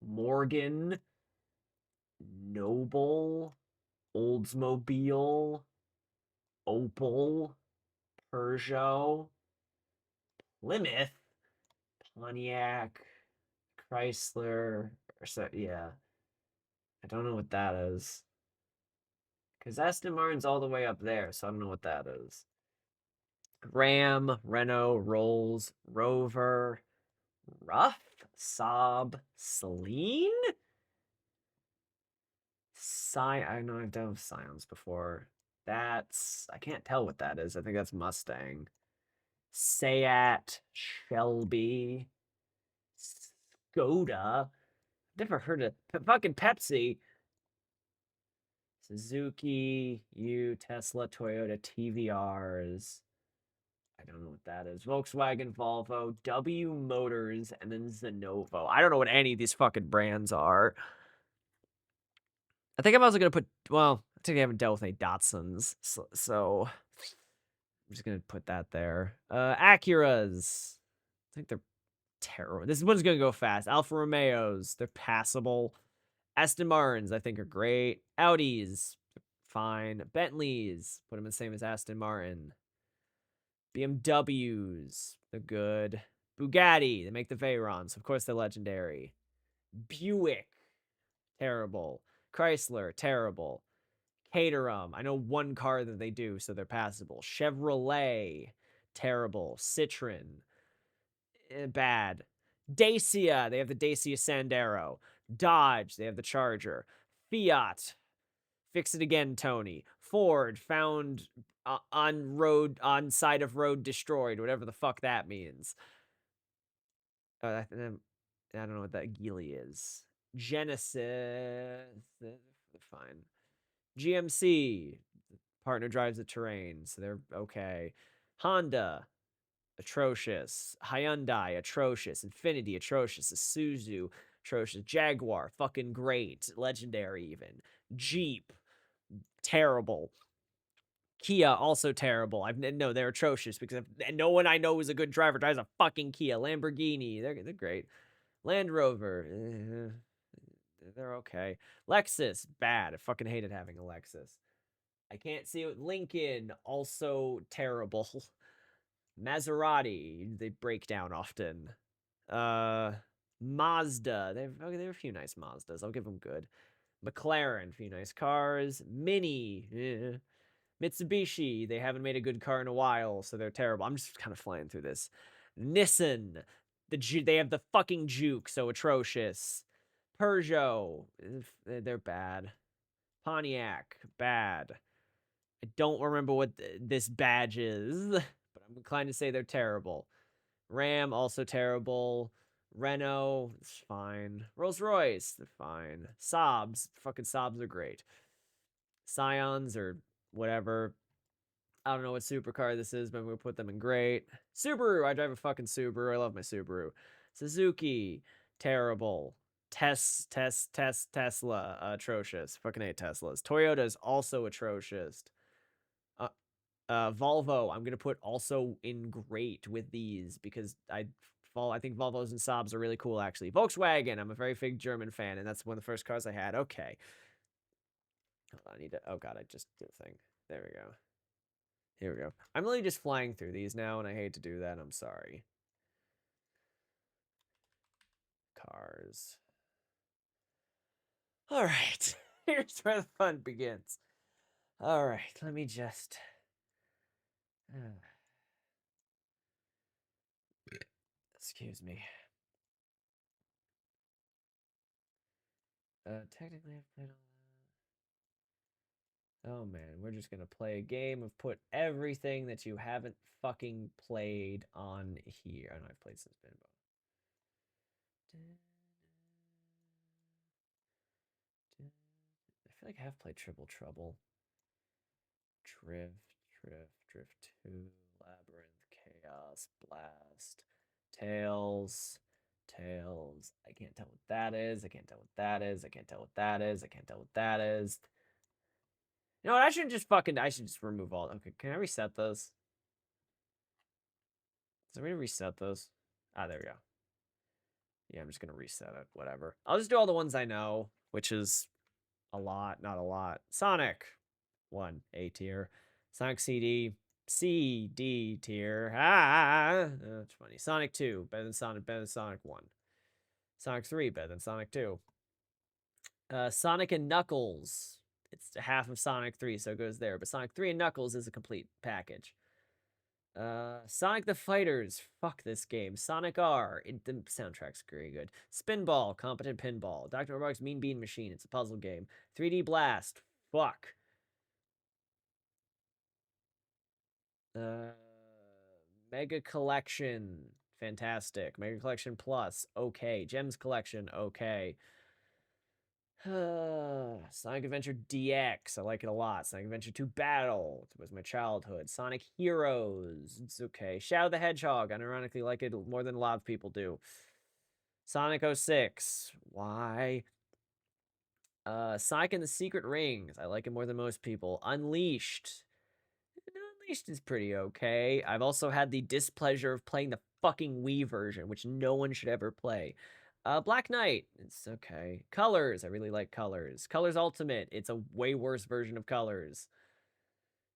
Morgan, Noble, Oldsmobile, Opel, Peugeot, Plymouth, Pontiac, Chrysler. Or so, yeah, I don't know what that is. Because Aston Martin's all the way up there, so I don't know what that is. Ram, Renault, Rolls, Rover, Rough, Saab, Celine? I know I've dealt with Scions before. That's I can't tell what that is. I think that's Mustang. Seat, Shelby, Skoda. Never heard of fucking Pepsi. Suzuki, Tesla, Toyota, TVRs. I don't know what that is. Volkswagen, Volvo, W Motors, and then Zenovo. I don't know what any of these fucking brands are. I think I'm also gonna put. Well, I think I haven't dealt with any Datsuns, so I'm just gonna put that there. Acuras. I think they're terrible. This one's gonna go fast. Alfa Romeos. They're passable. Aston Martins, I think, are great. Audis, fine. Bentleys, put them the same as Aston Martin. BMWs, they're good. Bugatti, they make the Veyrons. Of course, they're legendary. Buick, terrible. Chrysler, terrible. Caterham, I know one car that they do, so they're passable. Chevrolet, terrible. Citroen, bad. Dacia, they have the Dacia Sandero. Dodge, they have the Charger. Fiat, fix it again, Tony. Ford, found on side of road destroyed, whatever the fuck that means. I don't know what that Geely is. Genesis, fine. GMC, partner drives the terrain, so they're okay. Honda, atrocious. Hyundai, atrocious. Infiniti, atrocious. Isuzu, atrocious. Jaguar, fucking great. Legendary, even. Jeep, terrible. Kia, also terrible. No, they're atrocious because no one I know is a good driver drives a fucking Kia. Lamborghini, they're great. Land Rover, they're okay. Lexus, bad. I fucking hated having a Lexus. I can't see it. Lincoln, also terrible. Maserati, they break down often. Mazda, they have a few nice Mazdas. I'll give them good. McLaren, a few nice cars. Mini, Mitsubishi, they haven't made a good car in a while, so they're terrible. I'm just kind of flying through this. Nissan, they have the fucking Juke, so atrocious. Peugeot, they're bad. Pontiac, bad. I don't remember what this badge is, but I'm inclined to say they're terrible. Ram, also terrible. Renault, it's fine. Rolls Royce, they're fine. Saabs, fucking Saabs are great. Scions or whatever. I don't know what supercar this is, but I'm gonna put them in great. Subaru, I drive a fucking Subaru. I love my Subaru. Suzuki, terrible. Tesla, atrocious. Fucking hate Teslas. Toyota is also atrocious. Uh, Volvo, I'm gonna put also in great with these because I think Volvos and Saabs are really cool actually. Volkswagen, I'm a very big German fan, and that's one of the first cars I had. Okay. Hold on, I need to. Oh god, I just did a thing. There we go. Here we go. I'm really just flying through these now, and I hate to do that. I'm sorry. Cars. All right. Here's where the fun begins. All right. Let me just. Excuse me. Technically, I've played all that. Oh man, we're just gonna play a game of put everything that you haven't fucking played on here. I know I've played some Spinball. I feel like I have played Triple Trouble. Drift 2, Labyrinth, Chaos, Blast, Tails, Tails. I can't tell what that is. I can't tell what that is. I can't tell what that is. I can't tell what that is. You know what? I should just remove all. Okay, can I reset those? Is there a way to reset those? Ah, there we go. Yeah, I'm just gonna reset it. Whatever. I'll just do all the ones I know, which is a lot, not a lot. Sonic, 1, A tier. Sonic C, D tier. That's funny. Sonic 2, better than Sonic 1. Sonic 3, better than Sonic 2. Sonic and Knuckles. It's half of Sonic 3, so it goes there. But Sonic 3 and Knuckles is a complete package. Sonic the Fighters. Fuck this game. Sonic R. The soundtrack's very good. Spinball. Competent Pinball. Dr. Robotnik's Mean Bean Machine. It's a puzzle game. 3D Blast. Fuck. Mega Collection. Fantastic. Mega Collection Plus. Okay. Gems Collection. Okay. Sonic Adventure DX. I like it a lot. Sonic Adventure 2 Battle. It was my childhood. Sonic Heroes. It's okay. Shadow the Hedgehog. I ironically like it more than a lot of people do. Sonic 06. Why? Sonic and the Secret Rings. I like it more than most people. Unleashed. Unleashed is pretty okay. I've also had the displeasure of playing the fucking Wii version, which no one should ever play. Black Knight, it's okay. Colors, I really like Colors. Colors Ultimate, it's a way worse version of Colors.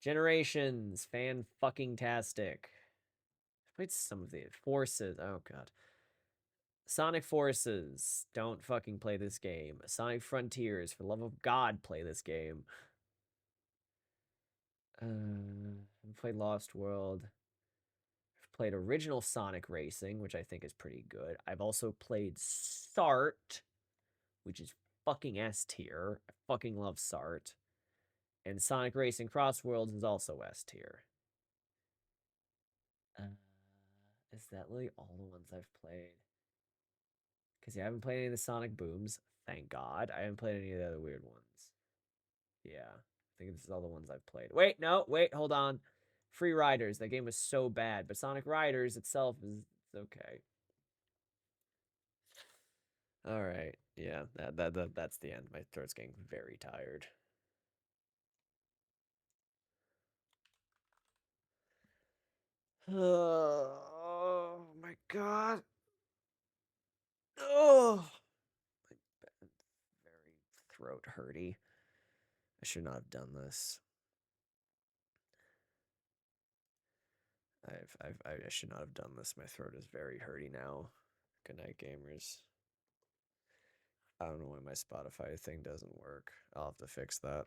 Generations, fan fucking tastic. I played some of the Forces. Oh god. Sonic Forces, don't fucking play this game. Sonic Frontiers, for the love of God, play this game. I played Lost World. I've played original Sonic Racing, which I think is pretty good. I've also played Sart, which is fucking S tier. I fucking love Sart. And Sonic Racing Cross Worlds is also S tier. Is that really all the ones I've played? Because yeah, I haven't played any of the Sonic Booms. Thank God. I haven't played any of the other weird ones. Yeah. I think this is all the ones I've played. Wait, no, wait, hold on. Free Riders. That game was so bad, but Sonic Riders itself is okay. All right. Yeah, that's the end. My throat's getting very tired. Oh my god. Oh, very throat hurty. I should not have done this. I should not have done this. My throat is very hurty now. Good night, gamers. I don't know why my Spotify thing doesn't work. I'll have to fix that.